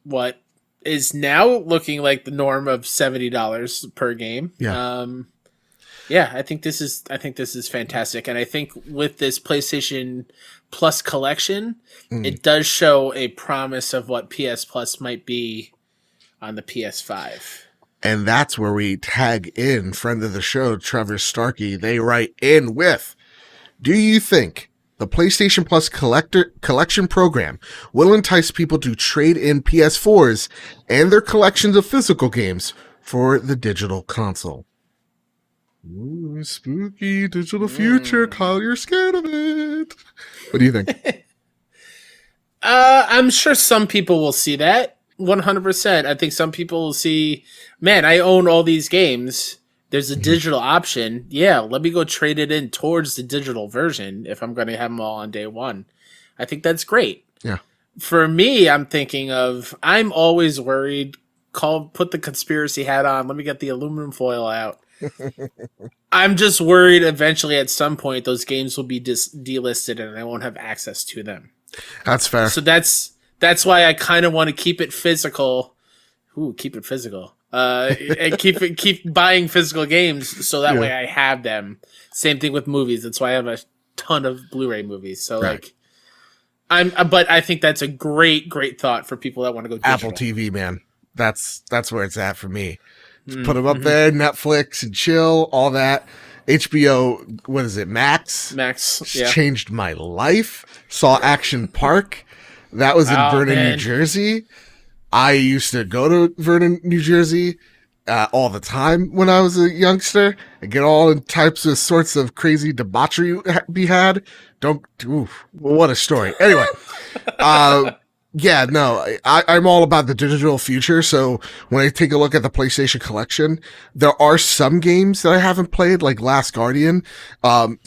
what is now looking like the norm of $70 per game. Yeah. Yeah, I think this is fantastic, and I think with this PlayStation Plus collection, it does show a promise of what PS Plus might be on the PS5. And that's where we tag in friend of the show, Trevor Starkey. They write in with, do you think the PlayStation Plus collection program will entice people to trade in PS4s and their collections of physical games for the digital console? Ooh, spooky digital future, Kyle, you're scared of it. What do you think? I'm sure some people will see that 100%. I think some people will see, man, I own all these games. There's a digital option. Yeah, let me go trade it in towards the digital version if I'm going to have them all on day one. I think that's great. Yeah. For me, I'm thinking of, I'm always worried, put the conspiracy hat on, let me get the aluminum foil out. I'm just worried eventually at some point those games will be delisted and I won't have access to them. That's fair. So that's why I kind of want to keep it physical. Ooh, keep it physical. And keep buying physical games so that way I have them. Same thing with movies. That's why I have a ton of Blu-ray movies. So but I think that's a great thought for people that want to go digital. Apple TV, man. That's where it's at for me. Just put them up there, Netflix and chill, all that. HBO, what is it, Max? Max, yeah. Changed my life. Saw Action Park. That was in Vernon, New Jersey. I used to go to Vernon, New Jersey all the time when I was a youngster and get all in types of sorts of crazy debauchery be had. What a story. Anyway, yeah, no, I'm all about the digital future. So when I take a look at the PlayStation collection, there are some games that I haven't played, like Last Guardian,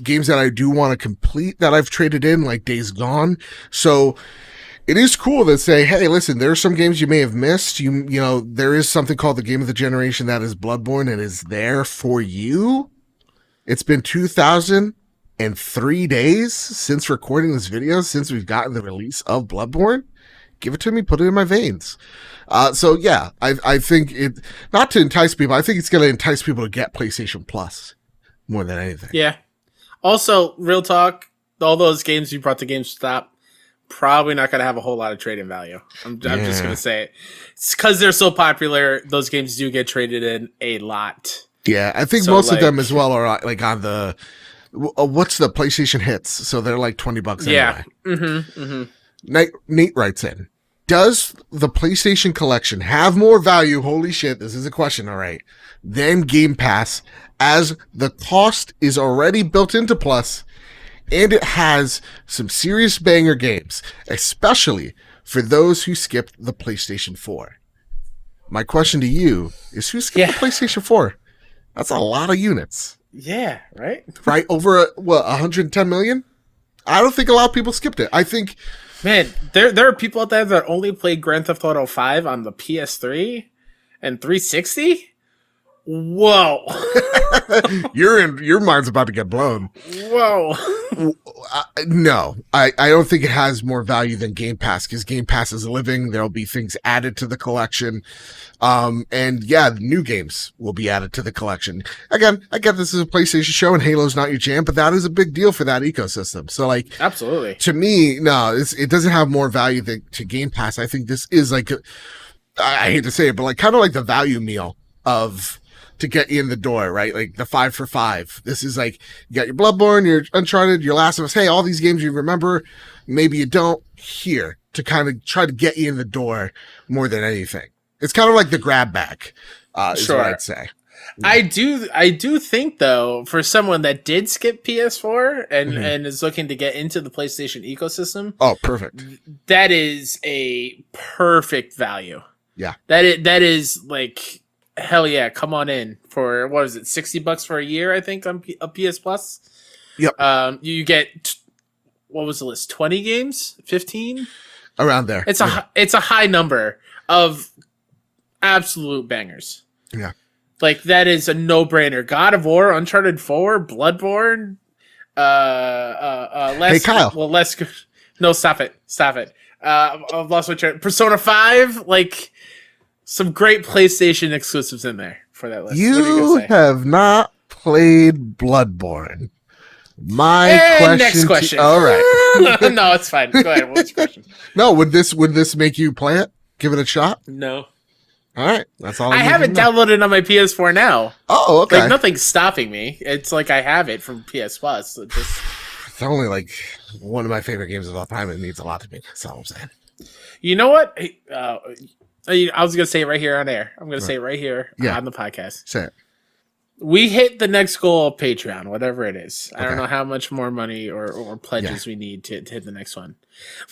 games that I do want to complete that I've traded in, like Days Gone. So it is cool to say, hey, listen, there are some games you may have missed. You know, there is something called the Game of the Generation that is Bloodborne and is there for you. It's been 2,003 days since recording this video, since we've gotten the release of Bloodborne. Give it to me, put it in my veins. So yeah, I think it, not to entice people, I think it's going to entice people to get PlayStation Plus more than anything. Yeah. Also, real talk, all those games you brought to GameStop, probably not going to have a whole lot of trading value. I'm just going to say it. It's because they're so popular, those games do get traded in a lot. Yeah, I think most of them as well are like on the, what's the PlayStation Hits? So they're like $20 anyway. Yeah. Nate writes in, does the PlayStation collection have more value, holy shit, this is a question, all right, than Game Pass, as the cost is already built into Plus, and it has some serious banger games, especially for those who skipped the PlayStation 4? My question to you is, who skipped the PlayStation 4? That's a lot of units. Yeah, right? Right? Over, 110 million? I don't think a lot of people skipped it. I think... Man, there are people out there that only played Grand Theft Auto 5 on the PS3 and 360. Whoa. Your mind's about to get blown. Whoa. No, I don't think it has more value than Game Pass, because Game Pass is living. There'll be things added to the collection. And yeah, new games will be added to the collection. Again, I get this is a PlayStation show and Halo's not your jam, but that is a big deal for that ecosystem. So like, absolutely. To me, no, it doesn't have more value to Game Pass. I think this is like, I hate to say it, but like kind of like the value meal to get you in the door, right? Like the 5 for $5. This is like, you got your Bloodborne, your Uncharted, your Last of Us. Hey, all these games you remember, maybe you don't, here to kind of try to get you in the door more than anything. It's kind of like the grab bag, is what I'd say. I do think though, for someone that did skip PS4 and is looking to get into the PlayStation ecosystem. Oh, perfect. That is a perfect value. Yeah. That is like, hell yeah, come on in for, what is it, $60 for a year, I think, on a PS Plus. Yep. You get, what was the list, 20 games? 15? Around there. It's a high number of absolute bangers. Yeah. Like, that is a no-brainer. God of War, Uncharted 4, Bloodborne, hey, Kyle. Well, less, no, stop it. I've lost my train. Persona 5, like, some great PlayStation exclusives in there for that list. You have not played Bloodborne. Next question. All right. No, it's fine. Go ahead. What's your question? No, would this make you play it? Give it a shot? No. All right. That's all I have it downloaded on my PS4 now. Oh, okay. Like, nothing's stopping me. It's like I have it from PS Plus. So it's only like one of my favorite games of all time. It means a lot to me. That's all I'm saying. You know what? I was going to say it right here on air. I'm going to say it right here on the podcast. Say it. We hit the next goal of Patreon, whatever it is. Okay. I don't know how much more money or pledges we need to hit the next one.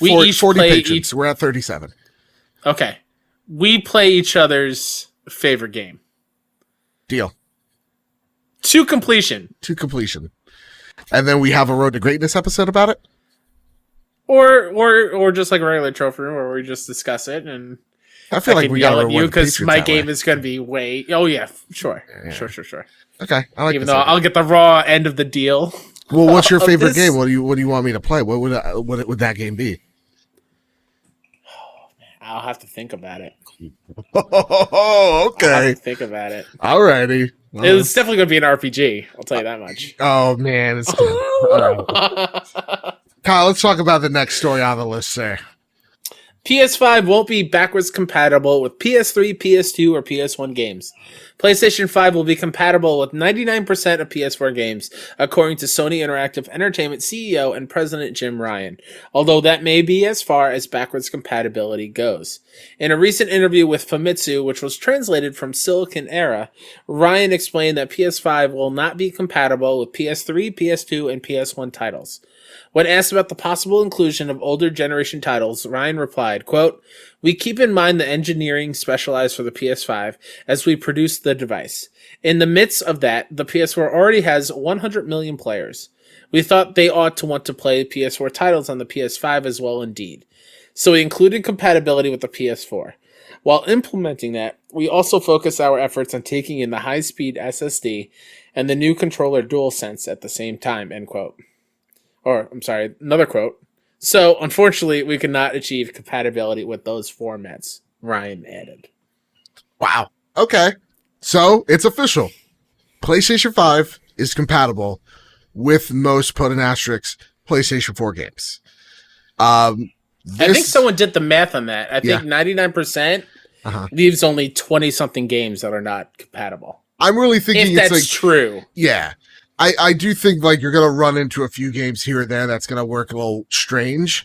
We each 40 play patrons. We're at 37. Okay. We play each other's favorite game. Deal. To completion. And then we have a Road to Greatness episode about it? Or just like a regular trophy room where we just discuss it, and I feel like we yell at you because my game is going to be way. Oh yeah, sure. Okay, I like. Even though I'll get the raw end of the deal. Well, what's your favorite game? What do you want me to play? What would that game be? Oh, man, I'll have to think about it. Oh, okay. I'll have to think about it. Alrighty. Well, it's definitely going to be an RPG. I'll tell you that much. Oh man, it's good. Right. Kyle, let's talk about the next story on the list, sir. PS5 won't be backwards compatible with PS3, PS2, or PS1 games. PlayStation 5 will be compatible with 99% of PS4 games, according to Sony Interactive Entertainment CEO and President Jim Ryan, although that may be as far as backwards compatibility goes. In a recent interview with Famitsu, which was translated from Silicon Era, Ryan explained that PS5 will not be compatible with PS3, PS2, and PS1 titles. When asked about the possible inclusion of older generation titles, Ryan replied, quote, "We keep in mind the engineering specialized for the PS5 as we produce the device. In the midst of that, the PS4 already has 100 million players. We thought they ought to want to play PS4 titles on the PS5 as well indeed. So we included compatibility with the PS4. While implementing that, we also focus our efforts on taking in the high-speed SSD and the new controller DualSense at the same time," end quote. Or, I'm sorry, another quote. "So, unfortunately, we could not achieve compatibility with those formats," Ryan added. Wow. Okay. So, it's official. PlayStation 5 is compatible with most, put an asterisk, PlayStation 4 games. I think someone did the math on that. I think 99% leaves only 20-something games that are not compatible. I'm really thinking if that's true. Yeah. I do think like you're going to run into a few games here and there that's going to work a little strange.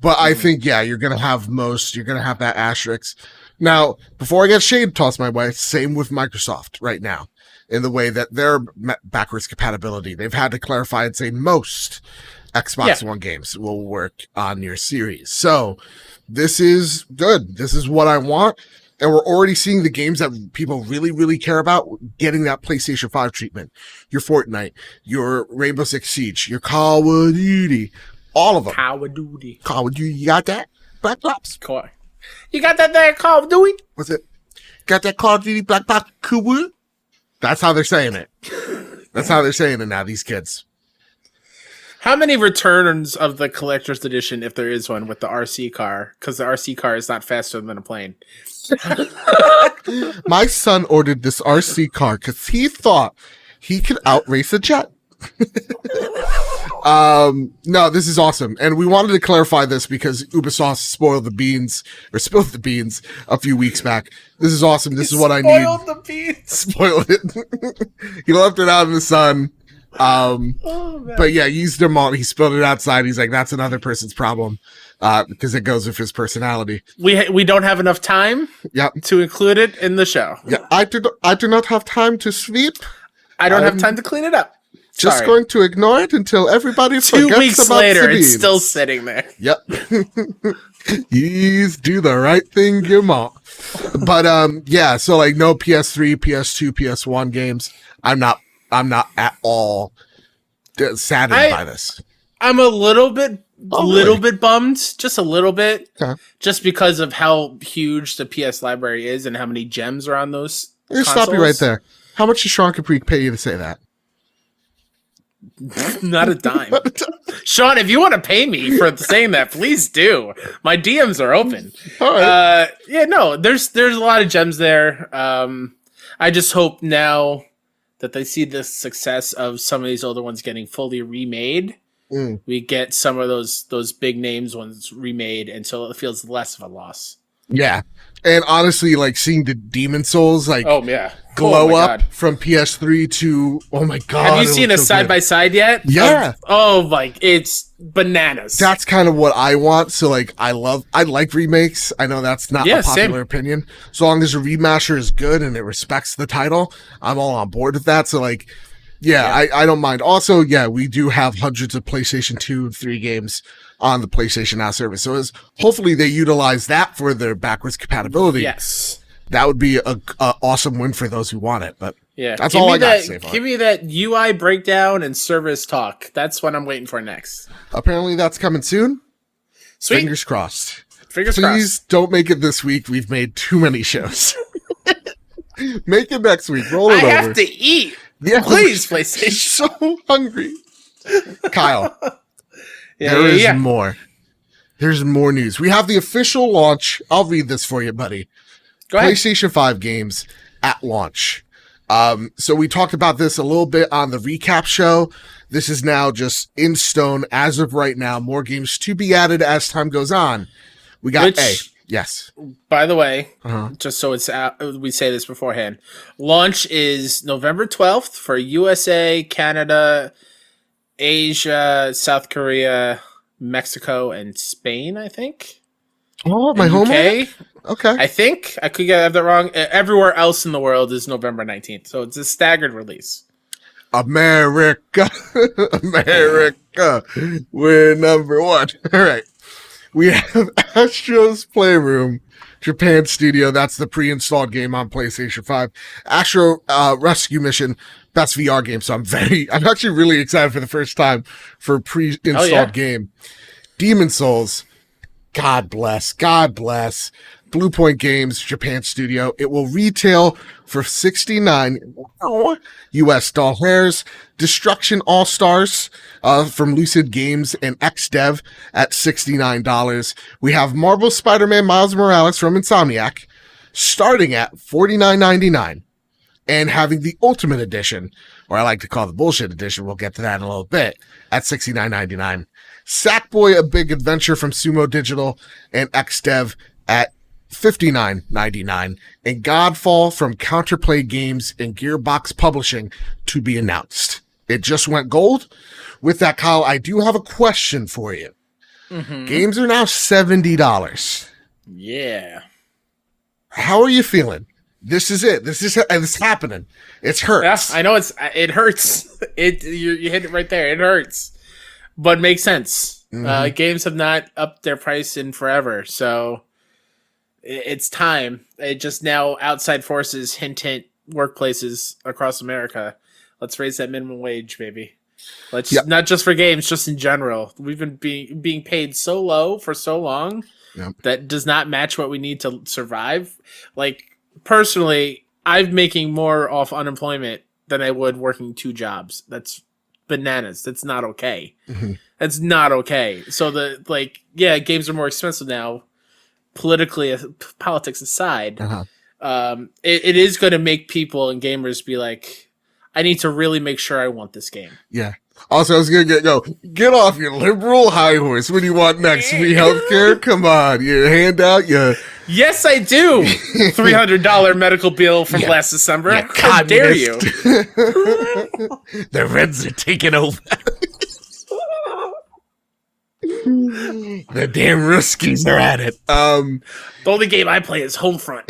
But I think, you're going to have you're going to have that asterisk. Now, before I get shade tossed my way, same with Microsoft right now in the way that their backwards compatibility. They've had to clarify and say most Xbox One games will work on your series. So this is good. This is what I want. And we're already seeing the games that people really, really care about getting that PlayStation 5 treatment. Your Fortnite, your Rainbow Six Siege, your Call of Duty, all of them. Call of Duty. You got that? Black Ops? You got that there, Call of Duty? What's it? Got that Call of Duty Black Ops? Cool? That's how they're saying it. That's how they're saying it now, these kids. How many returns of the collector's edition, if there is one, with the RC car? Because the RC car is not faster than a plane. My son ordered this RC car because he thought he could outrace a jet. No, this is awesome. And we wanted to clarify this because Ubisoft spilled the beans a few weeks back. This is awesome. This is what I need. Spoiled the beans. Spoiled it. He left it out in the sun. But yeah, used them all. He spilled it outside. He's like, that's another person's problem. Because it goes with his personality. We don't have enough time to include it in the show. Yeah, I do not have time to sweep. I don't have time to clean it up. Just going to ignore it until everybody forgets 2 weeks about later, Sabine. it's still sitting there. Yep. You do the right thing, your mom. But yeah, so like no PS3, PS2, PS1 games. I'm not at all saddened by this. I'm a little bit bummed, just a little bit, just because of how huge the PS library is and how many gems are on those. Stop you right there. How much did Sean Capri pay you to say that? Not a dime. Sean, if you want to pay me for saying that, please do. My DMs are open. All right. Yeah, no, there's a lot of gems there. I just hope now that they see the success of some of these older ones getting fully remade. We get some of those big names ones remade until it feels less of a loss. Yeah. And honestly, like seeing the Demon Souls glow up from PS3 to my god. Have you seen a side by side yet? Yeah. It's bananas. That's kind of what I want. So like I like remakes. I know that's not a popular opinion. So long as a remaster is good and it respects the title, I'm all on board with that. So like I don't mind. Also, we do have hundreds of PlayStation 2 and 3 games on the PlayStation Now service. So hopefully they utilize that for their backwards compatibility. Yes. That would be a awesome win for those who want it. But that's all I got to say for it. Give me that UI breakdown and service talk. That's what I'm waiting for next. Apparently that's coming soon. Sweet. Fingers crossed. Please don't make it this week. We've made too many shows. Make it next week. Roll it over. I have to eat. Yeah, please, PlayStation. So hungry. Kyle, there is more. There's more news. We have the official launch. I'll read this for you, buddy. Go ahead. PlayStation 5 games at launch. So we talked about this a little bit on the recap show. This is now just in stone as of right now. More games to be added as time goes on. We got Yes. By the way, just so it's out, we say this beforehand. Launch is November 12th for USA, Canada, Asia, South Korea, Mexico, and Spain, I think. Oh, my home. Okay. I think I could have that wrong. Everywhere else in the world is November 19th. So it's a staggered release. America. America. We're number one. All right. We have Astro's Playroom, Japan Studio. That's the pre-installed game on PlayStation 5. Astro Rescue Mission, best VR game. So I'm actually really excited for the first time for a pre-installed game. Demon Souls. God bless. Blue Point Games, Japan Studio. It will retail for $69 US dollars. Destruction All Stars from Lucid Games and XDev at $69. We have Marvel Spider-Man Miles Morales from Insomniac starting at $49.99 and having the Ultimate Edition, or I like to call the Bullshit Edition, we'll get to that in a little bit, at $69.99. Sackboy: A Big Adventure from Sumo Digital and XDev at $59.99, and Godfall from Counterplay Games and Gearbox Publishing to be announced. It just went gold. With that, Kyle, I do have a question for you. Games are now $70. Yeah. How are you feeling? This is it. It's happening. It hurts. Yeah, I know it hurts. You hit it right there. It hurts, but makes sense. Games have not upped their price in forever, so it's time. It just now outside forces hint workplaces across America. Let's raise that minimum wage, baby. Let's not just for games, just in general. We've been being paid so low for so long that does not match what we need to survive. Like personally, I'm making more off unemployment than I would working 2 jobs. That's bananas. That's not okay. Mm-hmm. That's not okay. So games are more expensive now. Politics aside, it is going to make people and gamers be like, I need to really make sure I want this game. Yeah. Also, I was going to get off your liberal high horse. What do you want next? Free healthcare? Come on. Your handout? Yes, I do. $300 medical bill from last December. How dare you? The Reds are taking over. The damn Ruskies are at it. The only game I play is Homefront.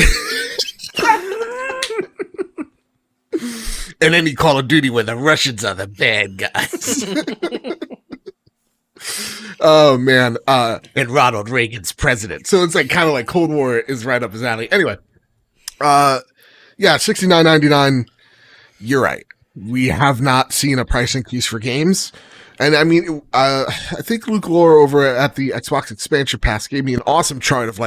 And any Call of Duty where the Russians are the bad guys. Oh, man. And Ronald Reagan's president. So it's kind of like Cold War is right up his alley. Anyway. $69.99. You're right. We have not seen a price increase for games. And I mean, I think Luke Laura over at the Xbox Expansion Pass gave me an awesome chart of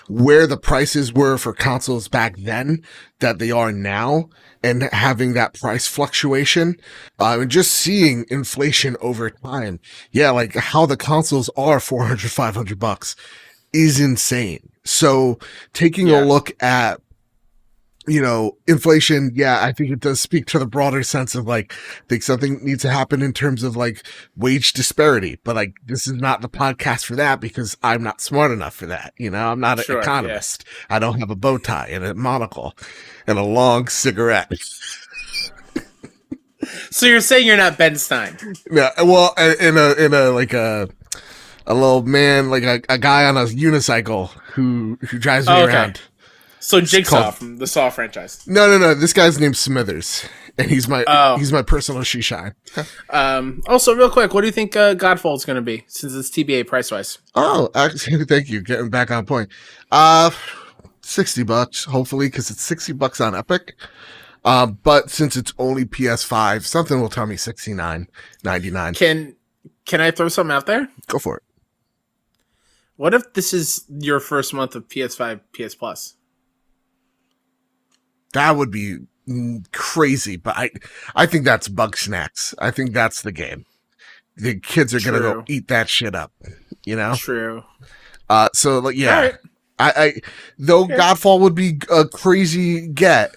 where the prices were for consoles back then that they are now, and having that price fluctuation, and just seeing inflation over time. Yeah, how the consoles are $400, $500 is insane. So taking a look at, inflation, I think it does speak to the broader sense of I think something needs to happen in terms of wage disparity. But this is not the podcast for that because I'm not smart enough for that. I'm not an economist. Yeah. I don't have a bow tie and a monocle and a long cigarette. So you're saying you're not Ben Stein? Yeah. Well, in a little man, a guy on a unicycle who drives me around. So Jigsaw from the Saw franchise. No. This guy's named Smithers, and he's my personal she shine. Also, real quick, what do you think Godfall's going to be since it's TBA price wise? Oh, actually, thank you. Getting back on point. $60, hopefully, because it's $60 on Epic. But since it's only PS5, something will tell me $69.99. Can I throw something out there? Go for it. What if this is your first month of PS5 PS Plus? That would be crazy, but I think that's Bug Snacks. I think that's the game. The kids are going to go eat that shit up, True. So, yeah. Right. Though Godfall would be a crazy get,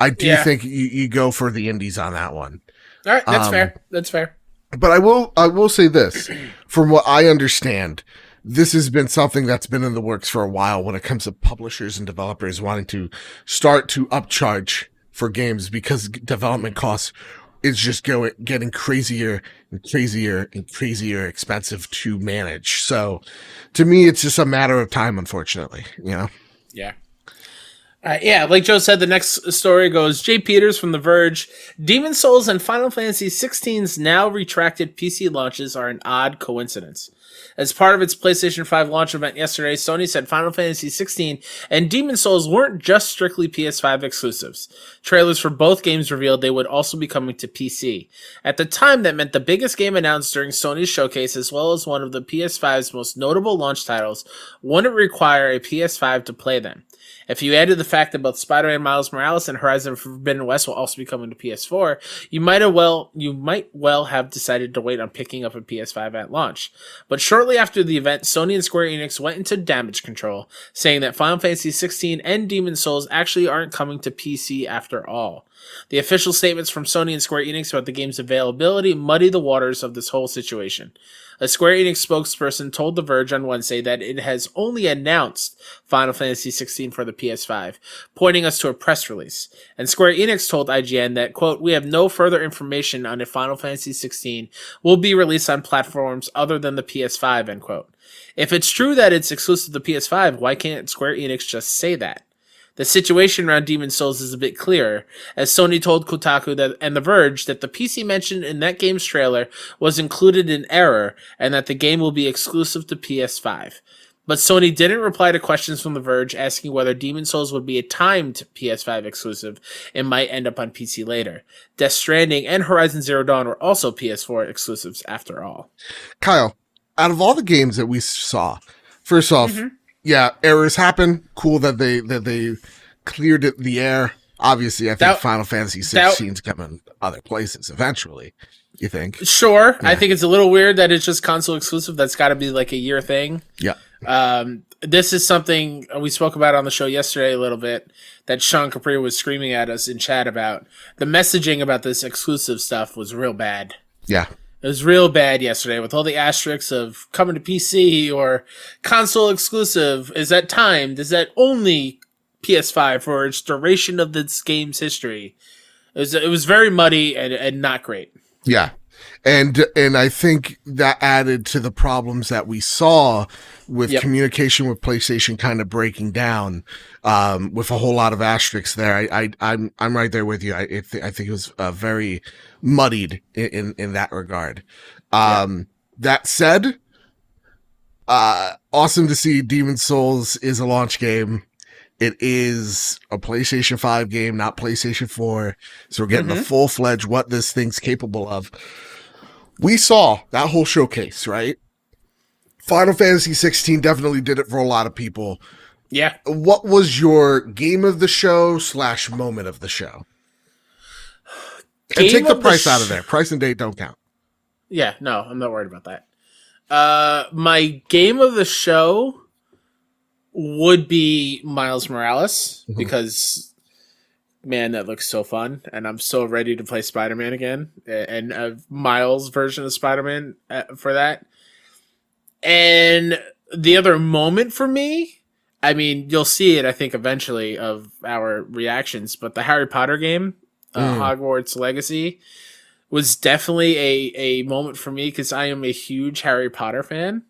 I do think you go for the indies on that one. All right, that's fair. That's fair. But I will say this. From what I understand, this has been something that's been in the works for a while when it comes to publishers and developers wanting to start to upcharge for games because development costs is just getting crazier and crazier and crazier expensive to manage. So to me, it's just a matter of time, unfortunately, Yeah. Like Joe said, the next story goes, Jay Peters from The Verge. Demon's Souls and Final Fantasy XVI's now retracted PC launches are an odd coincidence. As part of its PlayStation 5 launch event yesterday, Sony said Final Fantasy XVI and Demon's Souls weren't just strictly PS5 exclusives. Trailers for both games revealed they would also be coming to PC. At the time, that meant the biggest game announced during Sony's showcase, as well as one of the PS5's most notable launch titles, wouldn't require a PS5 to play them. If you added the fact that both Spider-Man Miles Morales and Horizon Forbidden West will also be coming to PS4, you might well have decided to wait on picking up a PS5 at launch. But shortly after the event, Sony and Square Enix went into damage control, saying that Final Fantasy XVI and Demon's Souls actually aren't coming to PC after all. The official statements from Sony and Square Enix about the game's availability muddy the waters of this whole situation. A Square Enix spokesperson told The Verge on Wednesday that it has only announced Final Fantasy XVI for the PS5, pointing us to a press release. And Square Enix told IGN that, quote, "We have no further information on if Final Fantasy XVI will be released on platforms other than the PS5, end quote. If it's true that it's exclusive to the PS5, why can't Square Enix just say that? The situation around Demon's Souls is a bit clearer, as Sony told Kotaku and The Verge that the PC mentioned in that game's trailer was included in error and that the game will be exclusive to PS5. But Sony didn't reply to questions from The Verge asking whether Demon's Souls would be a timed PS5 exclusive and might end up on PC later. Death Stranding and Horizon Zero Dawn were also PS4 exclusives after all. Kyle, out of all the games that we saw, first off, yeah, errors happen. Cool that they cleared the air. Obviously, I think That- Final Fantasy 16 is coming other places eventually. You think? Sure. Yeah. I think it's a little weird that it's just console exclusive. That's got to be like a year thing. Yeah. This is something we spoke about on the show yesterday a little bit that Sean Capri was screaming at us in chat about. The messaging about this exclusive stuff was real bad. Yeah. It was real bad yesterday with all the asterisks of coming to PC or console exclusive. Is that timed? Is that only PS5 for its duration of this game's history? It was very muddy and not great. Yeah. And I think that added to the problems that we saw with communication with PlayStation kind of breaking down, with a whole lot of asterisks there. I'm right there with you. I think it was very muddied in that regard. That said, awesome to see Demon's Souls is a launch game. It is a PlayStation 5 game, not PlayStation 4. So we're getting the full-fledged what this thing's capable of. We saw that whole showcase, right? Final Fantasy 16 definitely did it for a lot of people. Yeah. What was your game of the show / moment of the show? And take the price out of there. Price and date don't count. Yeah, no, I'm not worried about that. My game of the show would be Miles Morales because, man, that looks so fun, and I'm so ready to play Spider-Man again, and a Miles version of Spider-Man for that. And the other moment for me, I mean, you'll see it, I think, eventually of our reactions, but the Harry Potter game, Hogwarts Legacy, was definitely a moment for me because I am a huge Harry Potter fan,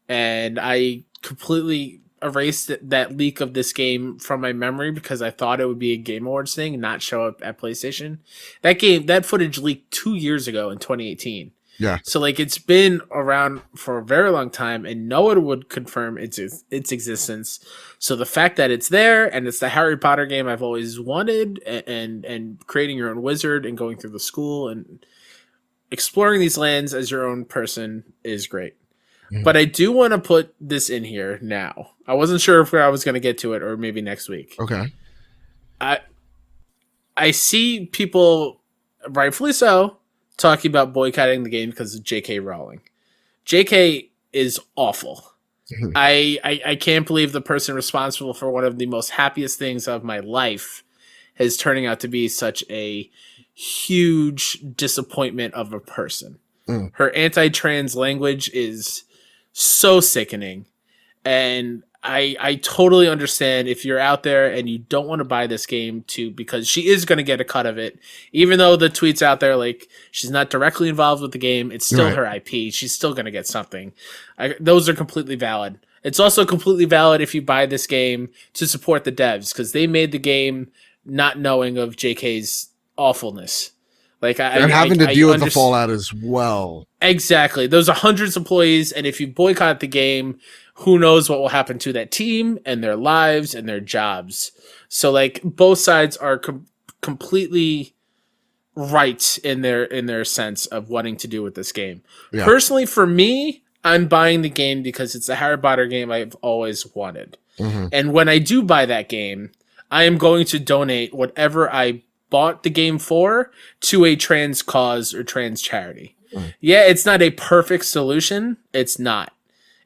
and I completely erased that leak of this game from my memory because I thought it would be a Game Awards thing and not show up at PlayStation. That footage leaked 2 years ago in 2018. Yeah. So like it's been around for a very long time and no one would confirm its existence. So the fact that it's there and it's the Harry Potter game I've always wanted and creating your own wizard and going through the school and exploring these lands as your own person is great. But I do want to put this in here now. I wasn't sure if I was going to get to it or maybe next week. Okay. I see people, rightfully so, talking about boycotting the game because of J.K. Rowling. J.K. is awful. I can't believe the person responsible for one of the most happiest things of my life is turning out to be such a huge disappointment of a person. Her anti-trans language is so sickening, and I totally understand if you're out there and you don't want to buy this game because she is going to get a cut of it, even though the tweets out there like she's not directly involved with the game. It's still her IP. She's still going to get something. Those are completely valid. It's also completely valid if you buy this game to support the devs because they made the game not knowing of JK's awfulness. Like and having to deal with the fallout as well. Exactly. Those are hundreds of employees, and if you boycott the game, who knows what will happen to that team and their lives and their jobs. So, like, both sides are completely right in their sense of wanting to do with this game. Yeah. Personally, for me, I'm buying the game because it's a Harry Potter game I've always wanted. And when I do buy that game, I am going to donate whatever I bought the game for to a trans cause or trans charity. Yeah, it's not a perfect solution. It's not.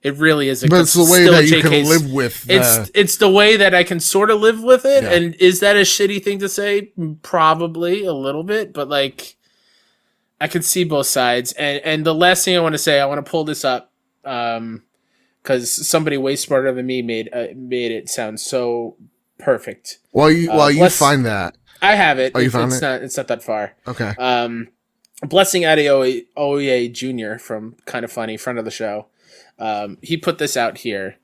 It really isn't. But it's the way that you can live with. It's the way that I can sort of live with it. Yeah. And is that a shitty thing to say? Probably a little bit, but like I can see both sides. And the last thing I want to say, I want to pull this up because somebody way smarter than me made it sound so perfect. While you find that. I have it. Oh, you found it? It's not that far. Okay. Blessing Adeoye Jr. from Kind of Funny, friend of the show. He put this out here.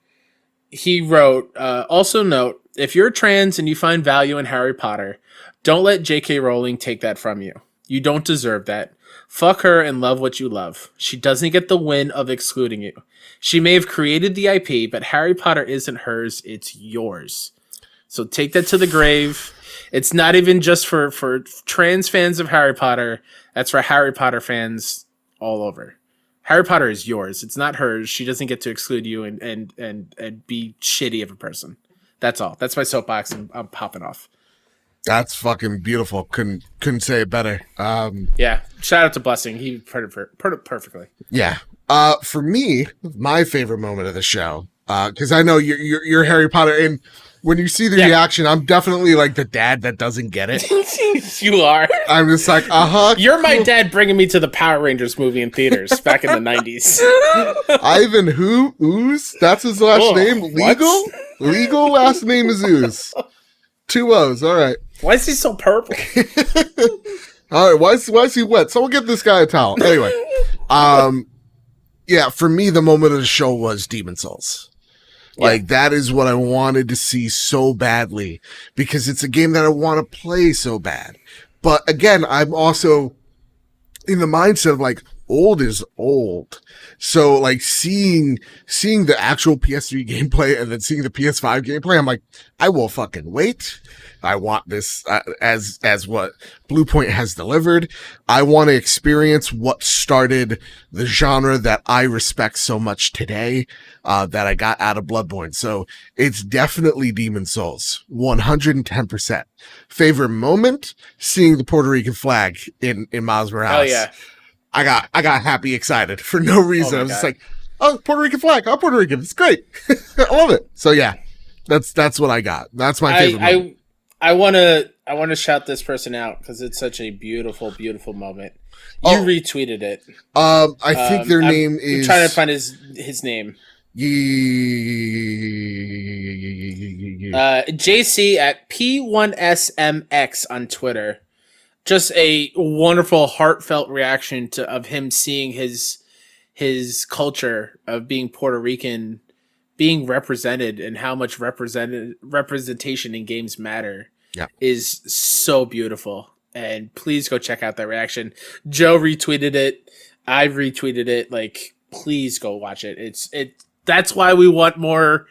He wrote, also note, if you're trans and you find value in Harry Potter, don't let J.K. Rowling take that from you. You don't deserve that. Fuck her and love what you love. She doesn't get the win of excluding you. She may have created the IP, but Harry Potter isn't hers, it's yours. So take that to the grave. It's not even just for trans fans of Harry Potter. That's for Harry Potter fans all over. Harry Potter is yours. It's not hers. She doesn't get to exclude you and be shitty of a person. That's all. That's my soapbox. I'm popping off. That's fucking beautiful. Couldn't say it better. Yeah, shout out to Blessing. He put it perfectly. Yeah. For me, my favorite moment of the show, because I know you're Harry Potter, and when you see the reaction, I'm definitely like the dad that doesn't get it. You are. I'm just like, You're my dad bringing me to the Power Rangers movie in theaters back in the 90s. Ivan Ooze? That's his last name? Legal? Legal last name is Ooze. 2 O's. All right. Why is he so purple? All right. Why is he wet? Someone get this guy a towel. Anyway. Yeah, for me, the moment of the show was Demon Souls. Like, that is what I wanted to see so badly because it's a game that I want to play so bad. But again, I'm also in the mindset of like, old is old. So like seeing the actual PS3 gameplay and then seeing the PS5 gameplay, I'm like, I will fucking wait. I want this as what Bluepoint has delivered. I want to experience what started the genre that I respect so much today, that I got out of Bloodborne. So it's definitely Demon Souls, 110%. Favorite moment, seeing the Puerto Rican flag in Miles Morales. Oh yeah. I got happy, excited for no reason. I was just like, oh, Puerto Rican flag. I'm Puerto Rican. It's great. I love it. So yeah, that's what I got. That's my favorite moment. I want to shout this person out because it's such a beautiful, beautiful moment. You retweeted it. I think their name is. I'm trying to find his name. JC at P1SMX on Twitter. Just a wonderful, heartfelt reaction of him seeing his culture of being Puerto Rican being represented and how much representation in games matter is so beautiful. And please go check out that reaction. Joe retweeted it. I retweeted it. Like, please go watch it. That's why we want more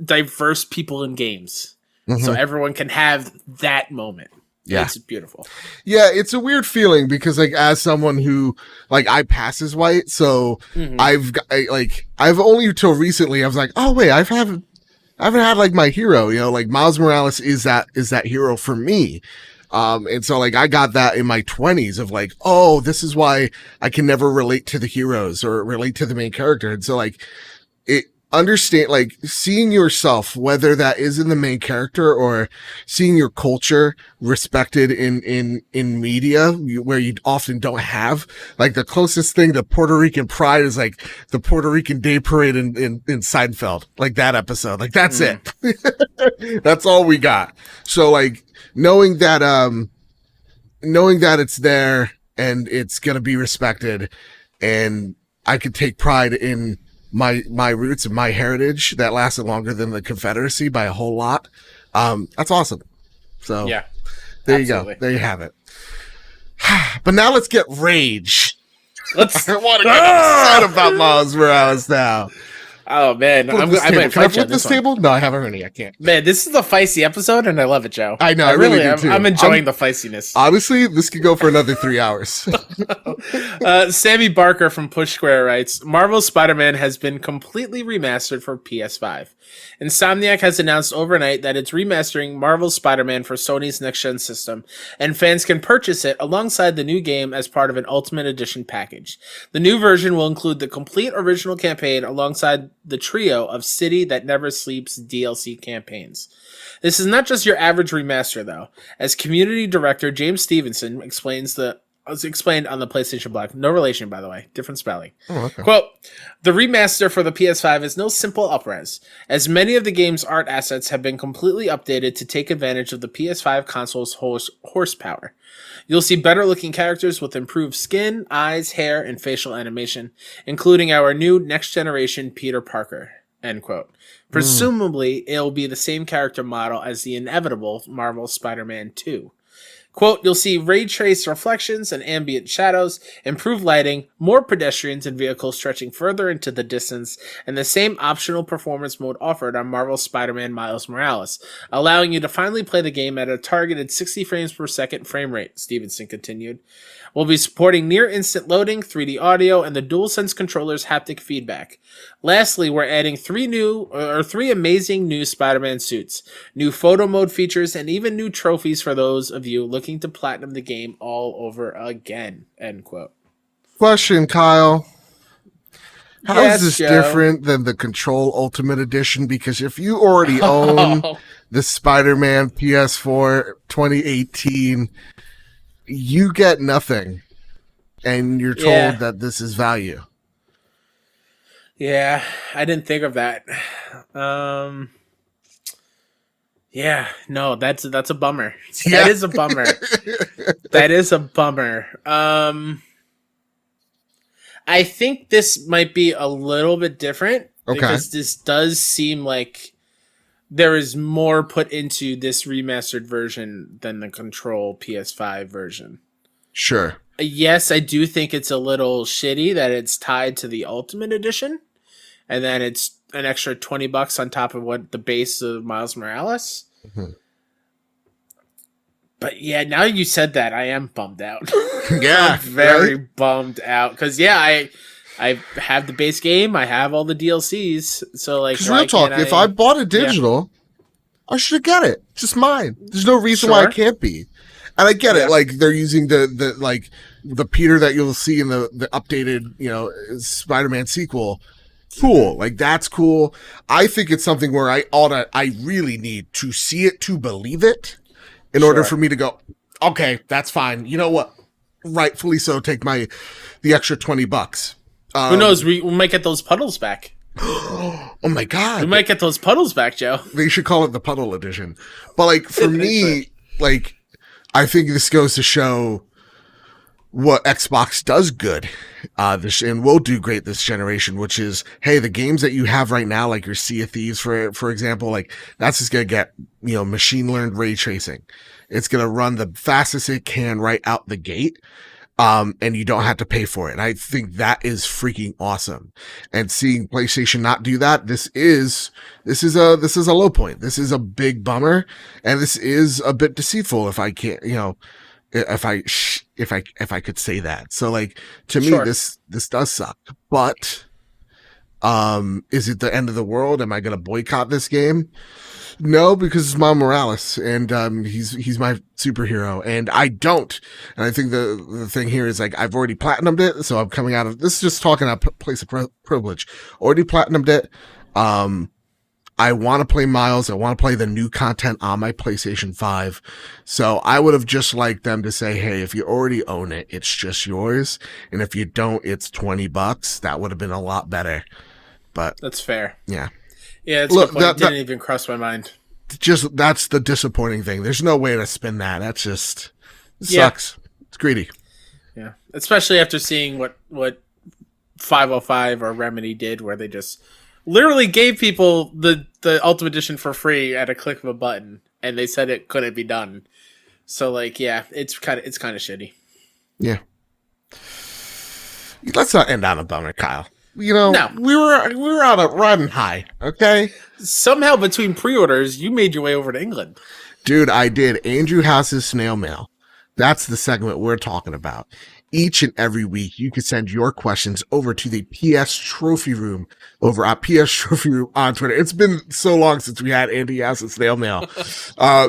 diverse people in games. Mm-hmm. So everyone can have that moment. Yeah. It's beautiful. Yeah, it's a weird feeling because like as someone who like I pass as white, so I've only till recently I was like, oh wait, I haven't had like my hero, you know, like Miles Morales is that hero for me. And so like I got that in my 20s of like, oh, this is why I can never relate to the heroes or relate to the main character. And so like understand, like seeing yourself, whether that is in the main character or seeing your culture respected in media where you often don't have, like the closest thing to Puerto Rican pride is like the Puerto Rican Day Parade in Seinfeld, like that episode, like that's it. That's all we got. So like knowing that it's there and it's going to be respected and I could take pride in my roots and my heritage that lasted longer than the Confederacy by a whole lot. That's awesome. So yeah, there absolutely. You go. There you have it. But now let's get rage. I want to get upset about Miles Morales now. Oh man, I might flip this table. No, I haven't really. I can't. Man, this is a feisty episode, and I love it, Joe. I know. I really do too. I'm enjoying the feistiness. Honestly, this could go for another 3 hours. Sammy Barker from Push Square writes, Marvel's Spider-Man has been completely remastered for PS5. Insomniac has announced overnight that it's remastering Marvel's Spider-Man for Sony's next-gen system, and fans can purchase it alongside the new game as part of an Ultimate Edition package. The new version will include the complete original campaign alongside the trio of City That Never Sleeps DLC campaigns. This is not just your average remaster, though. As community director James Stevenson explained on the PlayStation Blog. No relation, by the way. Different spelling. Oh, okay. Quote, the remaster for the PS5 is no simple upres, as many of the game's art assets have been completely updated to take advantage of the PS5 console's horsepower. You'll see better-looking characters with improved skin, eyes, hair, and facial animation, including our new next-generation Peter Parker, end quote. Presumably, it'll be the same character model as the inevitable Marvel Spider-Man 2. Quote, you'll see ray trace reflections and ambient shadows, improved lighting, more pedestrians and vehicles stretching further into the distance, and the same optional performance mode offered on Marvel's Spider-Man Miles Morales, allowing you to finally play the game at a targeted 60 frames per second frame rate, Stevenson continued. We'll be supporting near-instant loading, 3D audio, and the DualSense controller's haptic feedback. Lastly, we're adding three amazing new Spider-Man suits, new photo mode features, and even new trophies for those of you looking to platinum the game all over again. End quote. Question, Kyle. How Yes, is this Joe. different than the Control Ultimate Edition? Because if you already own the Spider-Man PS4 2018, you get nothing. And you're told that this is value. Yeah, I didn't think of that. Yeah, no, that's a bummer. That is a bummer. That is a bummer. I think this might be a little bit different because this does seem like there is more put into this remastered version than the Control PS5 version. Sure. Yes, I do think it's a little shitty that it's tied to the Ultimate Edition, and then it's an extra $20 on top of what the base of Miles Morales. Mm-hmm. But yeah, now you said that, I am bummed out. Yeah, I'm very bummed out because I have the base game, I have all the DLCs. So like, real talk, if I bought a digital, I should get it. It's just mine. There's no reason why it can't be. And I get it, like they're using the Peter that you'll see in the updated, Spider-Man sequel. Cool. Like that's cool. I think it's something where I really need to see it to believe it in order for me to go, okay, that's fine. You know what? Rightfully so, take the extra $20. Who knows? We might get those puddles back. Oh my God. We might get those puddles back, Joe. They should call it the Puddle Edition. But like for me, like I think this goes to show what Xbox does good, and will do great this generation, which is, hey, the games that you have right now, like your Sea of Thieves, for example, like that's just going to get, machine learned ray tracing. It's going to run the fastest it can right out the gate. And you don't have to pay for it. And I think that is freaking awesome. And seeing PlayStation not do that, this is a low point. This is a big bummer. And this is a bit deceitful if I can't, if I could say that. So like, to me, this does suck, but, is it the end of the world? Am I going to boycott this game? No, because it's Miles Morales, and he's my superhero, and I don't. And I think the thing here is like I've already platinumed it, so I'm coming out of this. Is just talking out place of privilege. Already platinumed it. I want to play Miles. I want to play the new content on my PlayStation 5. So I would have just liked them to say, hey, if you already own it, it's just yours, and if you don't, it's $20. That would have been a lot better. But that's fair. Yeah. Yeah, it's a good point. It didn't even cross my mind. That's the disappointing thing. There's no way to spin that. That's just sucks. It's greedy. Yeah, especially after seeing what 505 or Remedy did, where they just literally gave people the Ultimate Edition for free at a click of a button, and they said it couldn't be done. So like, yeah, it's kind of shitty. Yeah. Let's not end on a bummer, Kyle. No. we were on a run high, okay? Somehow between pre-orders, you made your way over to England. Dude, I did. Andrew House's Snail Mail. That's the segment we're talking about. Each and every week, you can send your questions over to the PS Trophy Room over at PS Trophy Room on Twitter. It's been so long since we had Andy House's Snail Mail.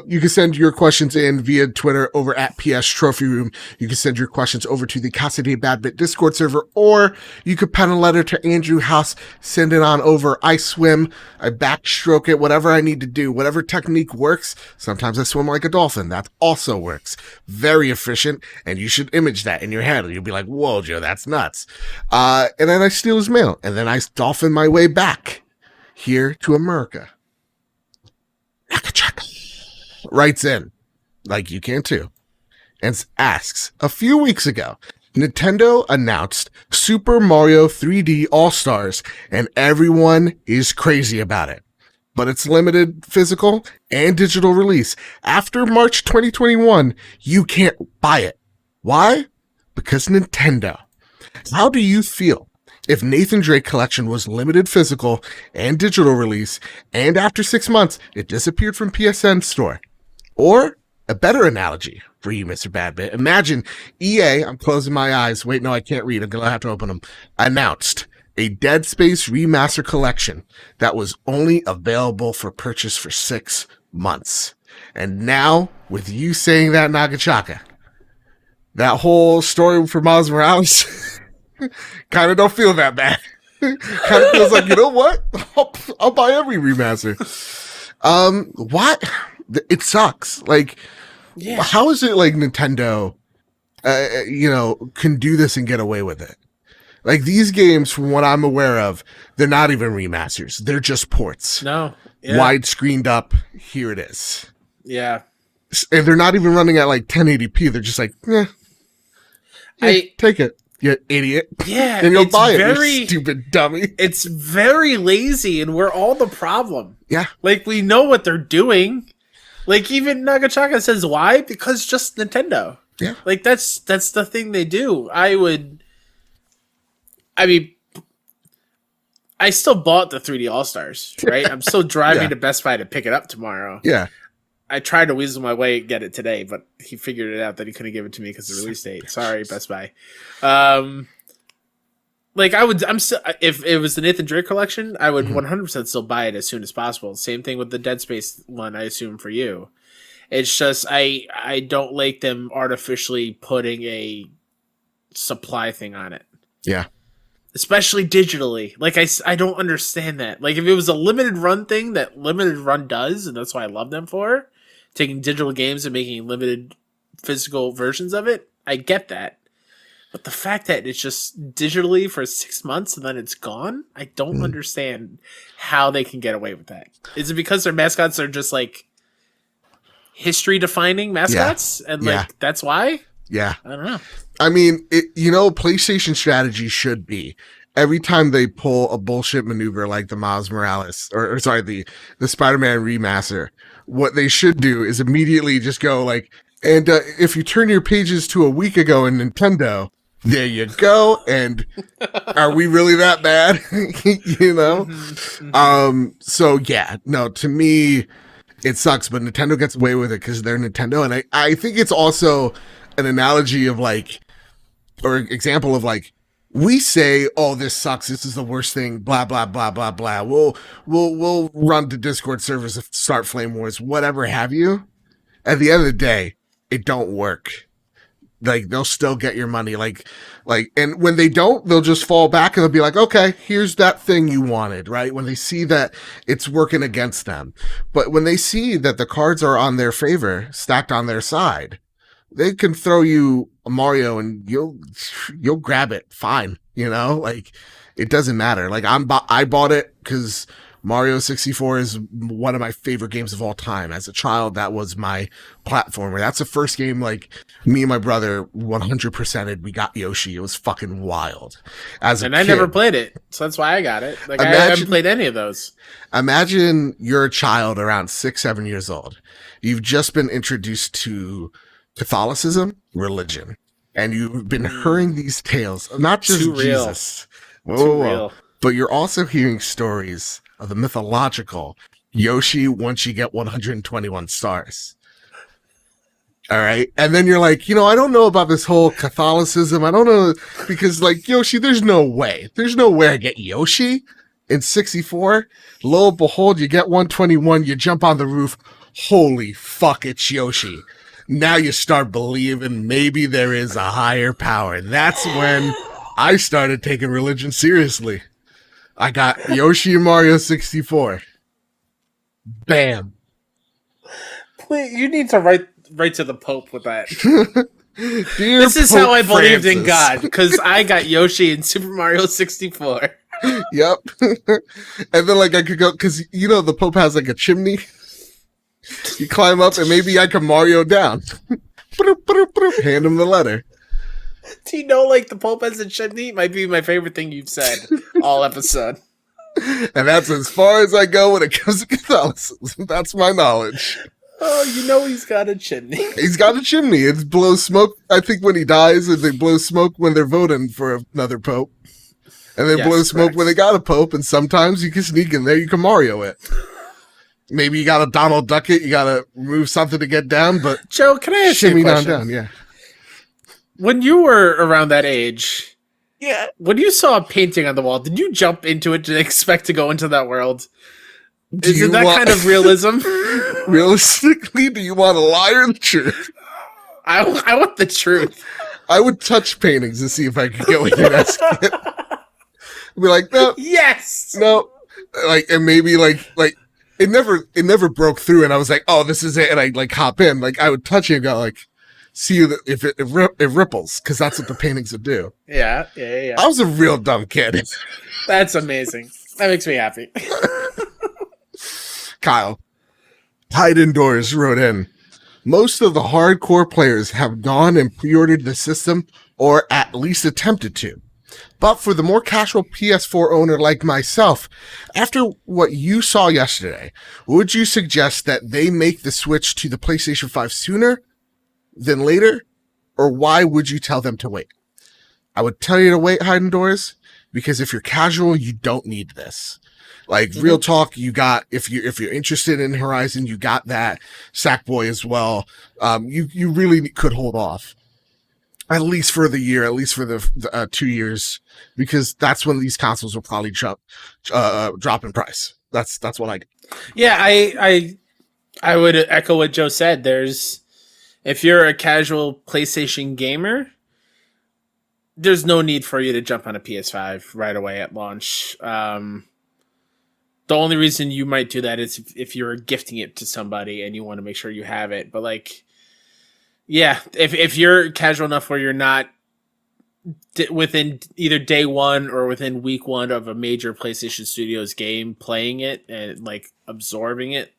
You can send your questions in via Twitter over at PS Trophy Room. You can send your questions over to the Casa de Badbit Discord server, or you could pen a letter to Andrew House, send it on over. I swim, I backstroke it, whatever I need to do, whatever technique works. Sometimes I swim like a dolphin. That also works. Very efficient, and you should image that in your head. You'll be like, whoa, Joe, that's nuts. And then I steal his mail, and then I dolphin my way back here to America. Writes in, like you can too, and asks, a few weeks ago, Nintendo announced Super Mario 3D All-Stars, and everyone is crazy about it. but it's limited physical and digital release. After March 2021, you can't buy it. Why? Because Nintendo. How do you feel if Nathan Drake Collection was limited physical and digital release, and after 6 months, it disappeared from PSN store? Or a better analogy for you, Mr. Badbit. Imagine EA, I'm closing my eyes. Wait, no, I can't read. I'm going to have to open them. Announced a Dead Space Remaster collection that was only available for purchase for 6 months. And now, with you saying that, Nagachaka, that whole story for Miles Morales kind of don't feel that bad. Kind of feels like, you know what? I'll buy every remaster. What? It sucks. Like, yeah. How is it like Nintendo, can do this and get away with it? Like, these games, from what I'm aware of, they're not even remasters. They're just ports. No. Yeah. Widescreened up. Here it is. Yeah. And they're not even running at like 1080p. They're just like, take it, you idiot. Yeah. And you'll buy it, you stupid dummy. It's very lazy, and we're all the problem. Yeah. Like, we know what they're doing. Like, even Nagachaka says, why? Because just Nintendo. Yeah. Like, that's the thing they do. I still bought the 3D All-Stars, right? I'm still driving to Best Buy to pick it up tomorrow. Yeah. I tried to weasel my way and get it today, but he figured it out that he couldn't give it to me because of the release date. Sorry, Best Buy. If it was the Nathan Drake collection, I would 100% still buy it as soon as possible. Same thing with the Dead Space one, I assume, for you. It's just, I don't like them artificially putting a supply thing on it. Yeah. Especially digitally. Like, I don't understand that. Like, if it was a limited run thing that Limited Run does, and that's why I love them for, taking digital games and making limited physical versions of it, I get that. But the fact that it's just digitally for 6 months and then it's gone, I don't understand how they can get away with that. Is it because their mascots are just, like, history-defining mascots? Yeah. And, like, that's why? Yeah. I don't know. I mean, PlayStation strategy should be every time they pull a bullshit maneuver like the Miles Morales the Spider-Man remaster, what they should do is immediately just go like, and if you turn your pages to a week ago in Nintendo, there you go. And are we really that bad? So yeah, no, to me, it sucks, but Nintendo gets away with it because they're Nintendo. And I think it's also an analogy of like, or example of like, we say, oh, this sucks. This is the worst thing. Blah, blah, blah, blah, blah. We'll run to Discord servers, start flame wars, whatever have you. At the end of the day, it don't work. Like, they'll still get your money. Like, and when they don't, they'll just fall back and they'll be like, okay, here's that thing you wanted, right? When they see that it's working against them. But when they see that the cards are on their favor, stacked on their side, they can throw you a Mario and you'll grab it. Fine. Like, it doesn't matter. Like, I bought it because Mario 64 is one of my favorite games of all time. As a child, that was my platformer. That's the first game, like, me and my brother 100%ed. We got Yoshi. It was fucking wild. I never played it, so that's why I got it. Like, I haven't played any of those. Imagine you're a child around 6, 7 years old. You've just been introduced to Catholicism, religion, and you've been hearing these tales of not just Jesus, real. But you're also hearing stories of the mythological Yoshi once you get 121 stars. All right. And then you're like, I don't know about this whole Catholicism. I don't know, because like Yoshi, there's no way I get Yoshi in 64. Lo and behold, you get 121, you jump on the roof. Holy fuck, it's Yoshi. Now you start believing maybe there is a higher power. That's when I started taking religion seriously. I got Yoshi and Mario 64. Bam. Please, you need to write to the Pope with that. This is how I believed in God, because I got Yoshi in Super Mario 64. Yep. And then like I could go, because the Pope has like a chimney. You climb up and maybe I can Mario down. Hand him the letter. Do you know, like, the Pope has a chimney? Might be my favorite thing you've said all episode. And that's as far as I go when it comes to Catholicism. That's my knowledge. Oh, you know he's got a chimney. He's got a chimney. It blows smoke, I think, when he dies, and they blow smoke when they're voting for another pope. And they blow smoke when they got a pope, and sometimes you can sneak in there, you can Mario it. Maybe you got to Donald Duck it, you got to move something to get down, but Joe, can I ask you a question? Down, yeah. When you were around that age, yeah, when you saw a painting on the wall, did you jump into it to expect to go into that world? Is it that kind of realism? Realistically, do you want a lie or the truth? I want the truth. I would touch paintings to see if I could go in and ask it. I'd be like, no. Yes. No. Like, and maybe like it never broke through, and I was like, oh, this is it, and I like hop in. Like, I would touch it and go like, see if it ripples, because that's what the paintings would do. Yeah. I was a real dumb kid. That's amazing. That makes me happy. Kyle, Tied Indoors wrote in, most of the hardcore players have gone and pre-ordered the system, or at least attempted to. But for the more casual PS4 owner like myself, after what you saw yesterday, would you suggest that they make the switch to the PlayStation 5 sooner than later? Or why would you tell them to wait? I would tell you to wait, Tied Indoors, because if you're casual, you don't need this. Like, real talk, you got, if you're interested in Horizon, you got that. Sackboy as well. You really could hold off. At least for the year, at least for the 2 years, because that's when these consoles will probably drop in price. That's what I do. Yeah, I would echo what Joe said. If you're a casual PlayStation gamer, there's no need for you to jump on a PS5 right away at launch. The only reason you might do that is if you're gifting it to somebody and you want to make sure you have it. But like, yeah, if you're casual enough where you're not within either day one or within week one of a major PlayStation Studios game, playing it and like absorbing it,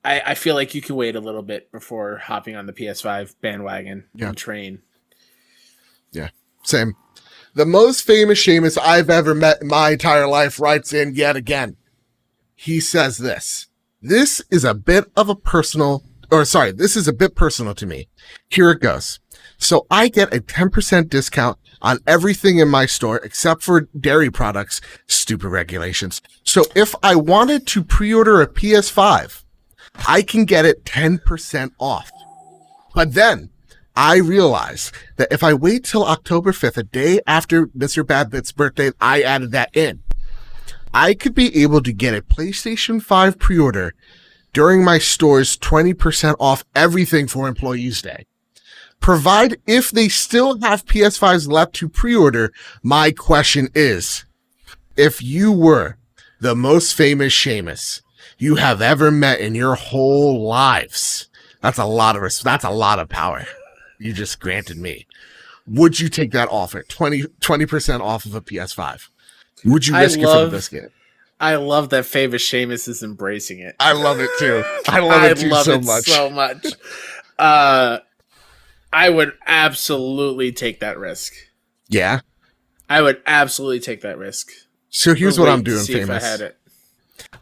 I feel like you can wait a little bit before hopping on the PS5 bandwagon and train. Yeah, same. The most famous Seamus I've ever met in my entire life writes in yet again. He says this. This is a bit personal to me. Here it goes. So I get a 10% discount on everything in my store except for dairy products. Stupid regulations. So if I wanted to pre-order a PS5, I can get it 10% off. But then I realized that if I wait till October 5th, a day after Mr. Badbit's birthday, I added that in. I could be able to get a PlayStation 5 pre-order during my store's 20% off everything for Employees Day. Provide if they still have PS5s left to pre-order, my question is, if you were the most famous Seamus you have ever met in your whole lives, that's a lot of power you just granted me. Would you take that offer? 20% off of a PS5? Would you risk it for the biscuit? I love that famous Seamus is embracing it. I love it too. I love it so much. I would absolutely take that risk. Yeah? I would absolutely take that risk. So here's what I'm doing, Famous. If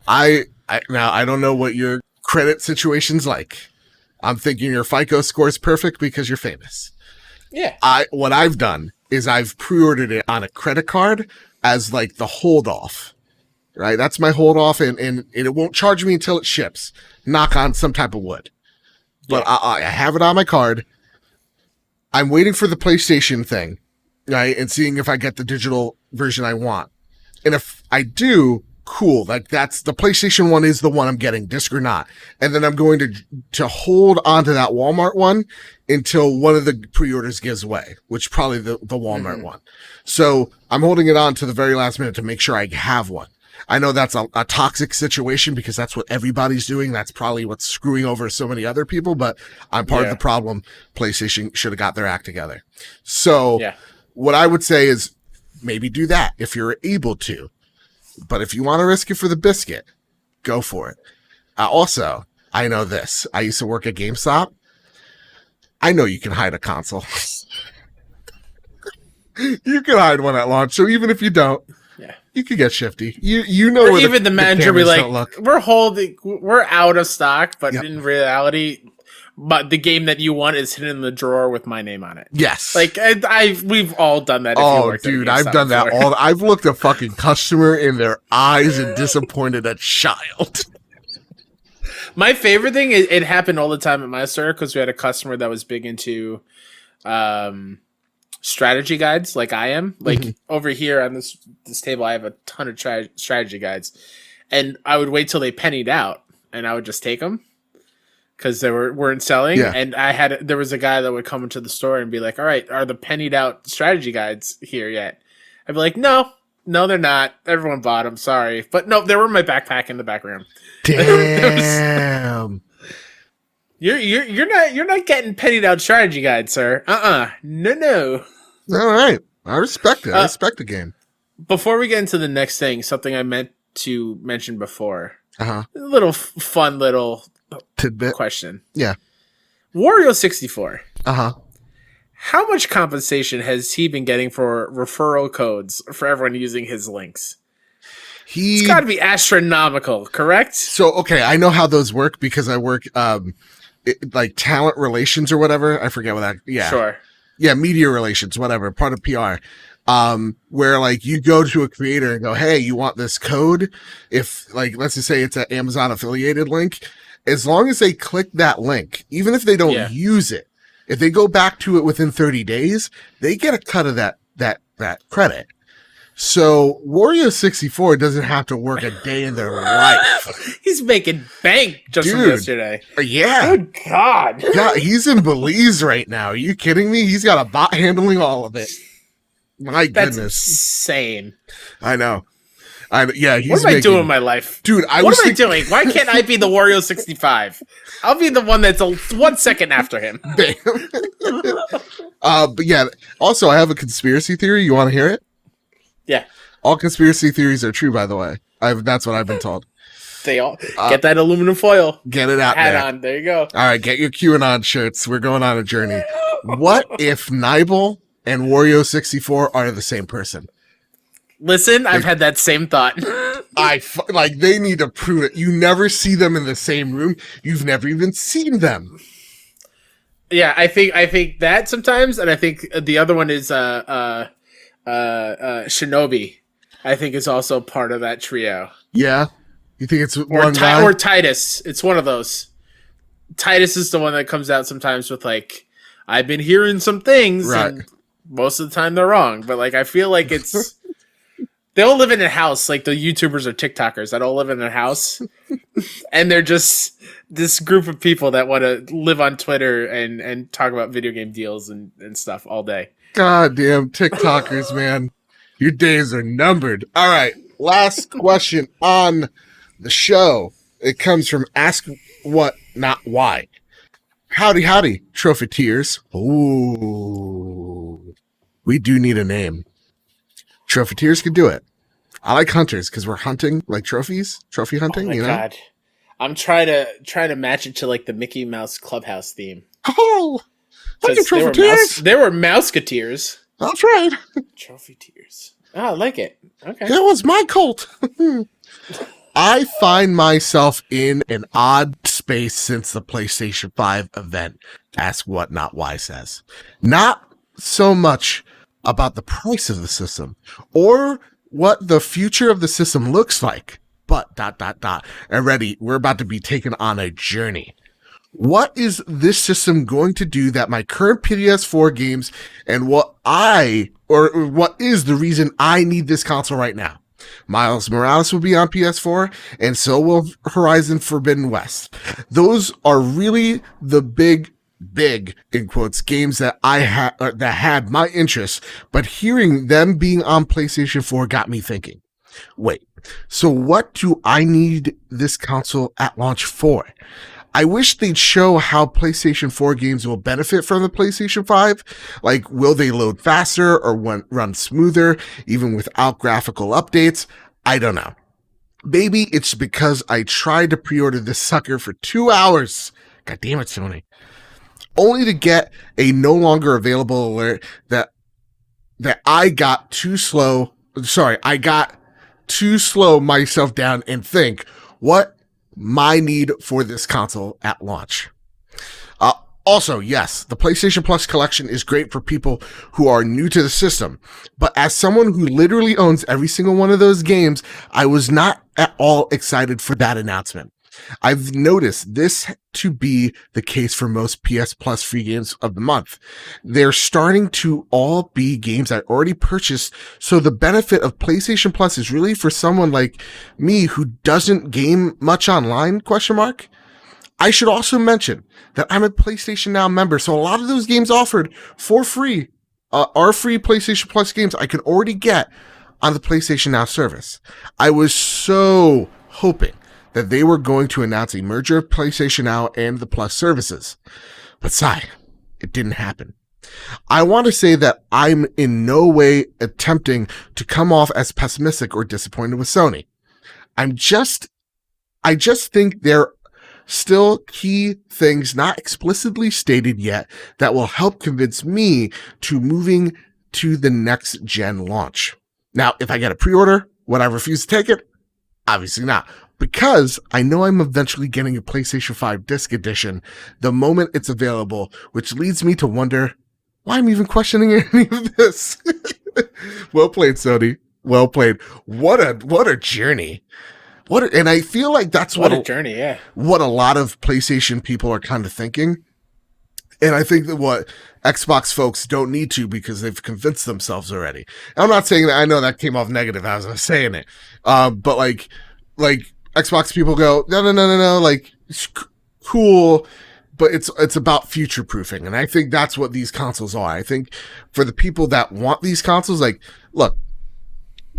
I had it. Now, I don't know what your credit situation's like. I'm thinking your FICO score is perfect because you're famous. Yeah. What I've done is I've pre-ordered it on a credit card as like the hold off, right? That's my hold off, and it won't charge me until it ships. Knock on some type of wood. But yeah. I have it on my card. I'm waiting for the PlayStation thing, right? And seeing if I get the digital version I want. And if I do, cool. Like that's the PlayStation one is the one I'm getting, disc or not. And then I'm going to hold on to that Walmart one until one of the pre-orders gives away, which probably the Walmart one. So I'm holding it on to the very last minute to make sure I have one. I know that's a toxic situation because that's what everybody's doing. That's probably what's screwing over so many other people, but I'm part of the problem. PlayStation should have got their act together. So what I would say is maybe do that if you're able to. But if you want to risk it for the biscuit, go for it. Also, I know this. I used to work at GameStop. I know you can hide a console. You can hide one at launch. So even if you don't, Yeah. You could get shifty. You know or where even the manager be like, we're out of stock, but Yep. in reality, but the game that you want is hidden in the drawer with my name on it. Yes. Like we've all done that. Oh, dude, I've done that all. I've looked a fucking customer in their eyes and disappointed a child. My favorite thing is it happened all the time at my store because we had a customer that was big into strategy guides, like I am. Like over here on this table, I have a ton of strategy guides, and I would wait till they pennied out, and I would just take them because they weren't selling. Yeah. And there was a guy that would come into the store and be like, "All right, are the pennied out strategy guides here yet?" I'd be like, "No, they're not. Everyone bought them. Sorry, but no, they were in my backpack in the back room." Damn. You're not getting pennied out strategy guides, sir. No. All right. I respect it. I respect the game. Before we get into the next thing, something I meant to mention before. Uh-huh. A little fun little tidbit question. Yeah. Wario 64. Uh-huh. How much compensation has he been getting for referral codes for everyone using his links? It's got to be astronomical, correct? So, okay, I know how those work because I work like talent relations or whatever. I forget what that. Yeah. Sure. Yeah, media relations, whatever, part of PR. Where like you go to a creator and go, "Hey, you want this code?" If like, let's just say it's an Amazon affiliated link, as long as they click that link, even if they don't use it, if they go back to it within 30 days, they get a cut of that credit. So Wario 64 doesn't have to work a day in their life. He's making bank just from yesterday. Yeah. Good God. Yeah, he's in Belize right now. Are you kidding me? He's got a bot handling all of it. My goodness. That's insane. I know. Yeah, he's what am I doing in my life? Dude, what am I doing? Why can't I be the Wario 65? I'll be the one that's 1 second after him. But yeah, also I have a conspiracy theory. You want to hear it? Yeah. All conspiracy theories are true, by the way. That's what I've been told. They all get that aluminum foil. Get it out hat there. on. There you go. All right, get your QAnon shirts. We're going on a journey. What if Nibel and Wario 64 are the same person? Listen, I've had that same thought. They need to prove it. You never see them in the same room. You've never even seen them. Yeah, I think that sometimes, and I think the other one is Shinobi. I think is also part of that trio. Yeah, you think it's one guy? Or Titus? It's one of those. Titus is the one that comes out sometimes with like, I've been hearing some things, right. And most of the time they're wrong. But like, I feel like it's they all live in a house. Like the YouTubers or TikTokers that all live in their house, and they're just this group of people that want to live on Twitter and talk about video game deals and stuff all day. Goddamn TikTokers, man. Your days are numbered. All right. Last question on the show. It comes from Ask What, Not Why. Howdy, Trophyteers. Ooh. We do need a name. Trophyteers could do it. I like hunters because we're hunting like trophies. Trophy hunting, oh my you know? God. I'm trying to match it to like the Mickey Mouse Clubhouse theme. Oh, thank you, Trophyteers. They were Mouseketeers. That's right. Trophyteers. Oh, I like it. Okay. It was my cult. I find myself in an odd space since the PlayStation 5 event. Ask What, Not Why says. Not so much about the price of the system or what the future of the system looks like, but ... And ready, we're about to be taken on a journey. What is this system going to do that my current PS4 games and what is the reason I need this console right now? Miles Morales will be on PS4 and so will Horizon Forbidden West. Those are really the big in quotes games that that had my interest, but hearing them being on PlayStation 4 got me thinking, wait, so what do I need this console at launch for? I wish they'd show how PlayStation 4 games will benefit from the PlayStation 5. Like, will they load faster or run smoother, even without graphical updates? I don't know. Maybe it's because I tried to pre-order this sucker for 2 hours. God damn it, Sony. Only to get a no longer available alert that I got too slow I got to slow myself down and think what my need for this console at launch. Also, yes, the PlayStation Plus collection is great for people who are new to the system. But as someone who literally owns every single one of those games, I was not at all excited for that announcement. I've noticed this to be the case for most PS Plus free games of the month. They're starting to all be games I already purchased, so the benefit of PlayStation Plus is really for someone like me who doesn't game much online, ? I should also mention that I'm a PlayStation Now member, so a lot of those games offered for free are free PlayStation Plus games I can already get on the PlayStation Now service. I was so hoping that they were going to announce a merger of PlayStation Now and the Plus services. But sigh, it didn't happen. I want to say that I'm in no way attempting to come off as pessimistic or disappointed with Sony. I just think there still key things not explicitly stated yet that will help convince me to moving to the next gen launch. Now, if I get a pre-order, would I refuse to take it? Obviously not, because I know I'm eventually getting a PlayStation 5 disc edition the moment it's available, which leads me to wonder why I'm even questioning any of this. Well played, Sony. Well played. What a journey. And I feel like that's what a journey, yeah. What a lot of PlayStation people are kind of thinking. And I think that what Xbox folks don't need to because they've convinced themselves already. And I'm not saying that, I know that came off negative as I was saying it. But like Xbox people go, no, like it's cool, but it's about future proofing. And I think that's what these consoles are. I think for the people that want these consoles, like, look,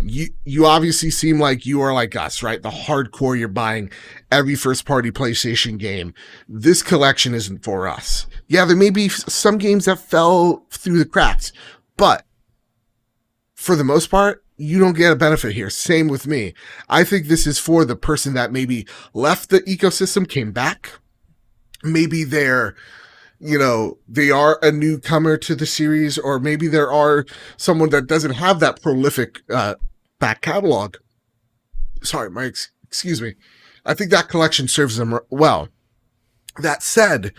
you obviously seem like you are like us, right? The hardcore, you're buying every first party PlayStation game. This collection isn't for us. Yeah, there may be some games that fell through the cracks, but for the most part, you don't get a benefit here. Same with me. I think this is for the person that maybe left the ecosystem, came back. Maybe they're, they are a newcomer to the series, or maybe there are someone that doesn't have that prolific back catalog. Sorry, excuse me. I think that collection serves them well. That said,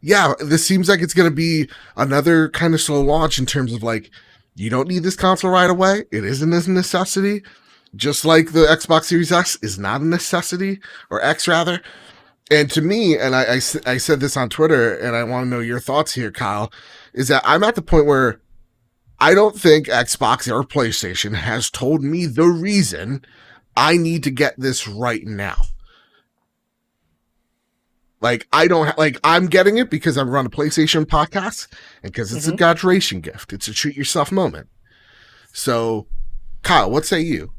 yeah, this seems like it's going to be another kind of slow launch in terms of like, you don't need this console right away. It isn't a necessity. Just like the Xbox Series X is not a necessity, or X rather. And to me, and I said this on Twitter, and I want to know your thoughts here, Kyle, is that I'm at the point where I don't think Xbox or PlayStation has told me the reason I need to get this right now. Like, I'm getting it because I run a PlayStation podcast and because it's a graduation gift. It's a treat yourself moment. So, Kyle, what say you?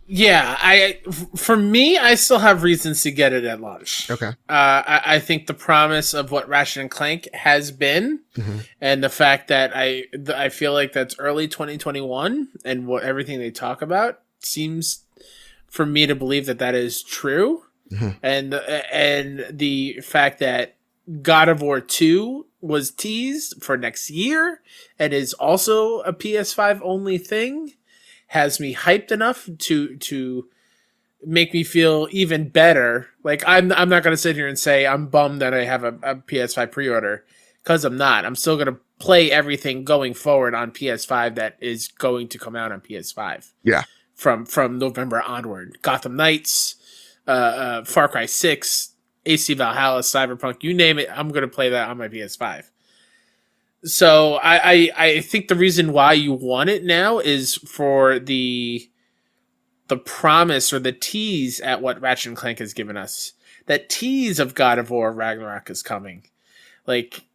Yeah, for me, I still have reasons to get it at launch. Okay. I think the promise of what Ratchet and Clank has been, and the fact that I feel like that's early 2021, and what everything they talk about seems for me to believe that is true, and the fact that God of War 2 was teased for next year and is also a PS5 only thing has me hyped enough to make me feel even better. Like, I'm not going to sit here and say I'm bummed that I have a PS5 pre-order, because I'm not. I'm still going to play everything going forward on PS5 that is going to come out on PS5. Yeah. From November onward. Gotham Knights, Far Cry 6, AC Valhalla, Cyberpunk, you name it, I'm going to play that on my PS5. So I think the reason why you want it now is for the promise or the tease at what Ratchet and Clank has given us. That tease of God of War Ragnarok is coming. Like,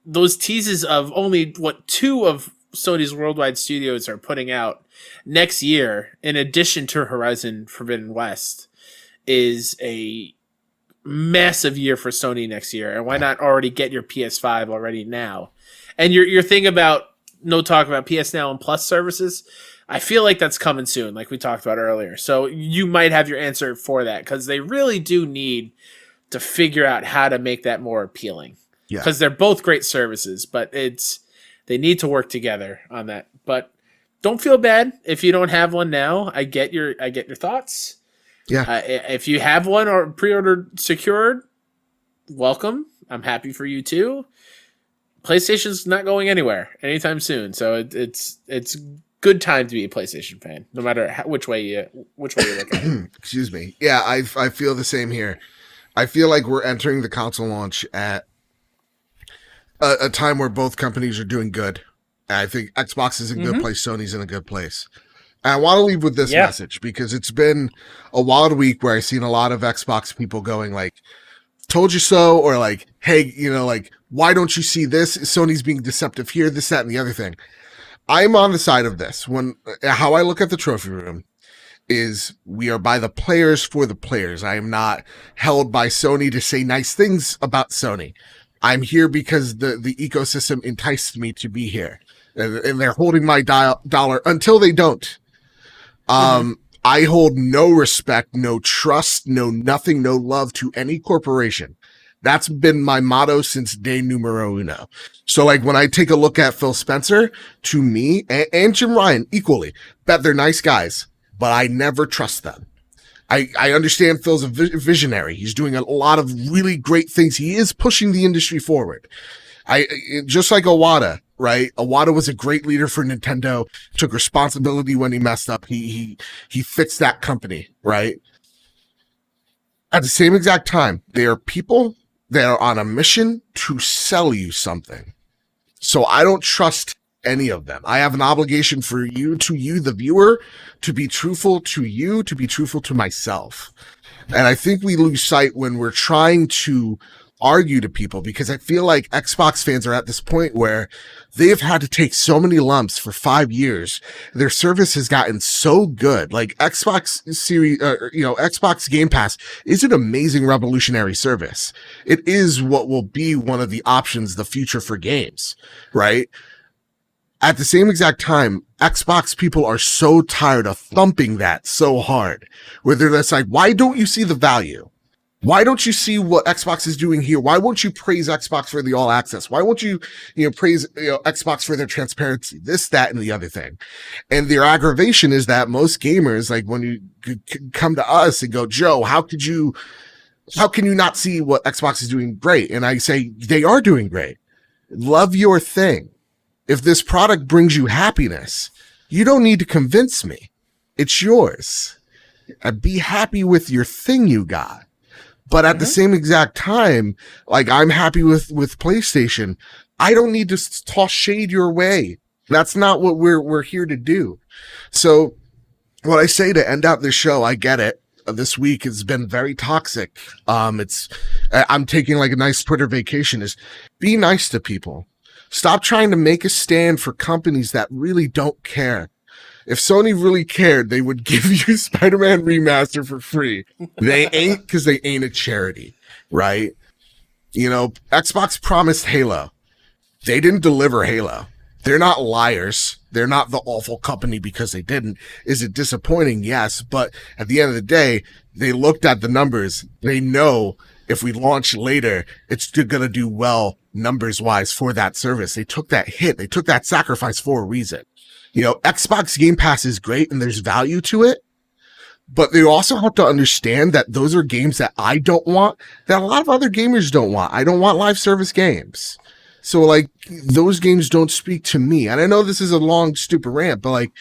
those teases of only what 2 of Sony's worldwide studios are putting out next year, in addition to Horizon Forbidden West, is a massive year for Sony next year. And why not already get your PS5 already now? And your thing about no talk about PS Now and Plus services, I feel like that's coming soon, like we talked about earlier. So you might have your answer for that, because they really do need to figure out how to make that more appealing. Because they're both great services, but they need to work together on that. But don't feel bad if you don't have one now. I get your thoughts. Yeah. If you have one or pre-order secured, welcome. I'm happy for you too. PlayStation's not going anywhere anytime soon, so it's good time to be a PlayStation fan, no matter which way you look at it. Excuse me. Yeah, I feel the same here. I feel like we're entering the console launch at a time where both companies are doing good. I think Xbox is in a good place, Sony's in a good place. And I want to leave with this message because it's been a wild week where I've seen a lot of Xbox people going like, told you so, or like, hey, like, why don't you see this? Sony's being deceptive here, this, that, and the other thing. I'm on the side of this. How I look at the trophy room is we are by the players for the players. I am not held by Sony to say nice things about Sony. I'm here because the ecosystem enticed me to be here. And they're holding my dollar until they don't. I hold no respect, no trust, no nothing, no love to any corporation. That's been my motto since day numero uno. So like when I take a look at Phil Spencer, to me, and Jim Ryan equally, bet they're nice guys, but I never trust them. I understand Phil's a visionary. He's doing a lot of really great things. He is pushing the industry forward. Just like Iwata, right? Iwata was a great leader for Nintendo, took responsibility when he messed up. He fixed that company, right? At the same exact time, there are people that are on a mission to sell you something. So I don't trust any of them. I have an obligation for you, the viewer, to be truthful to you, to be truthful to myself. And I think we lose sight when we're trying to argue to people, because I feel like Xbox fans are at this point where they've had to take so many lumps for 5 years. Their service has gotten so good. Like Xbox Gamepass is an amazing revolutionary service. It is what will be one of the options, the future for games, right? At the same exact time, Xbox people are so tired of thumping that so hard, where they're just like, why don't you see the value? Why don't you see what Xbox is doing here? Why won't you praise Xbox for the all access? Why won't you, praise Xbox for their transparency, this, that, and the other thing? And their aggravation is that most gamers, like when you come to us and go, Joe, how can you not see what Xbox is doing great? And I say, they are doing great. Love your thing. If this product brings you happiness, you don't need to convince me. It's yours. Be happy with your thing you got. But at the same exact time, like I'm happy with PlayStation. I don't need to toss shade your way. That's not what we're here to do. So what I say to end out this show, I get it. This week has been very toxic. I'm taking like a nice Twitter vacation, is be nice to people. Stop trying to make a stand for companies that really don't care. If Sony really cared, they would give you Spider-Man Remastered for free. They ain't, because they ain't a charity, right? Xbox promised Halo. They didn't deliver Halo. They're not liars. They're not the awful company because they didn't. Is it disappointing? Yes. But at the end of the day, they looked at the numbers. They know if we launch later, it's still going to do well numbers-wise for that service. They took that hit. They took that sacrifice for a reason. Xbox Game Pass is great and there's value to it, but they also have to understand that those are games that I don't want, that a lot of other gamers don't want. I don't want live service games. So like those games don't speak to me. And I know this is a long, stupid rant, but like,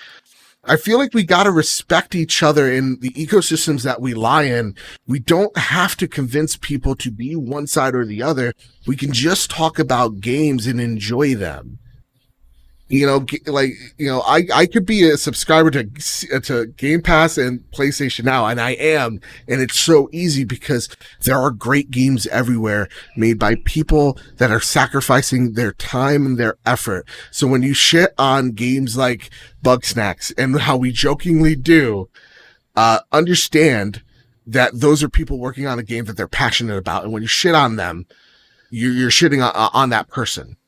I feel like we got to respect each other in the ecosystems that we lie in. We don't have to convince people to be one side or the other. We can just talk about games and enjoy them. I could be a subscriber to Game Pass and PlayStation Now, and I am, and it's so easy because there are great games everywhere made by people that are sacrificing their time and their effort. So when you shit on games like Bugsnax and how we jokingly do, understand that those are people working on a game that they're passionate about, and when you shit on them, you're shitting on that person.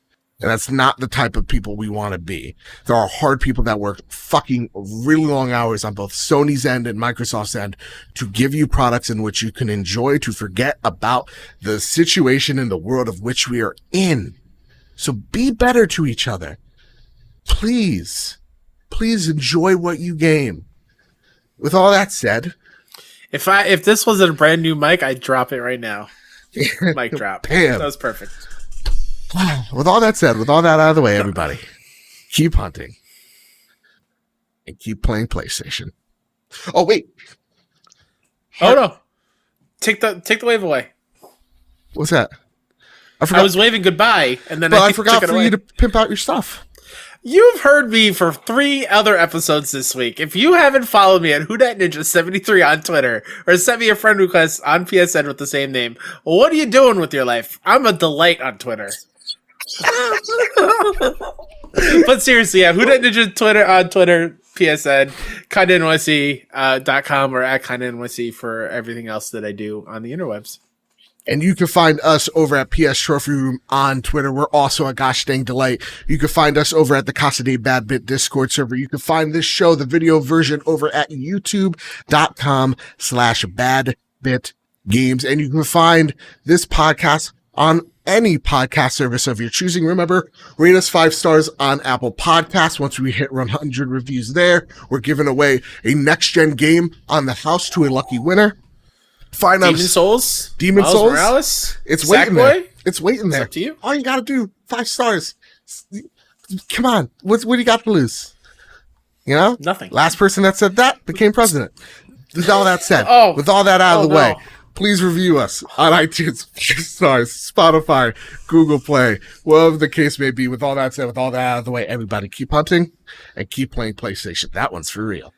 And that's not the type of people we want to be. There are hard people that work fucking really long hours on both Sony's end and Microsoft's end to give you products in which you can enjoy, to forget about the situation in the world of which we are in. So be better to each other. Please. please enjoy what you game. With all that said, if this was a brand new mic, I'd drop it right now. Mic drop. Bam. That was perfect. With all that said, with all that out of the way, everybody, keep hunting and keep playing PlayStation. Oh wait. Oh no. Take the wave away. What's that? I was waving goodbye, and then I forgot took it for away. you to pimp out your stuff. You've heard me for 3 other episodes this week. If you haven't followed me at WhoDatNinja73 on Twitter, or sent me a friend request on PSN with the same name, well, what are you doing with your life? I'm a delight on Twitter. But seriously, yeah, WhoDatNinja Twitter on Twitter, PSN, KindaNYC.com or at KindaNYC for everything else that I do on the interwebs. And you can find us over at PS Trophy Room on Twitter. We're also a gosh dang delight. You can find us over at the Casa de Bad Bit Discord server. You can find this show, the video version, over at youtube.com/badbitgames. And you can find this podcast on any podcast service of your choosing. Remember, rate us 5 stars on Apple Podcasts. Once we hit 100 reviews there, we're giving away a next-gen game on the house to a lucky winner. Find Demon Souls? Demon Miles Souls? Morales? It's waiting there. It's waiting there. It's up to you. All you gotta do, 5 stars. Come on. What do you got to lose? You know? Nothing. Last person that said that became president. With all that said, with all that out of the way, please review us on iTunes, stars, Spotify, Google Play, whatever the case may be. With all that said, with all that out of the way, everybody keep hunting and keep playing PlayStation. That one's for real.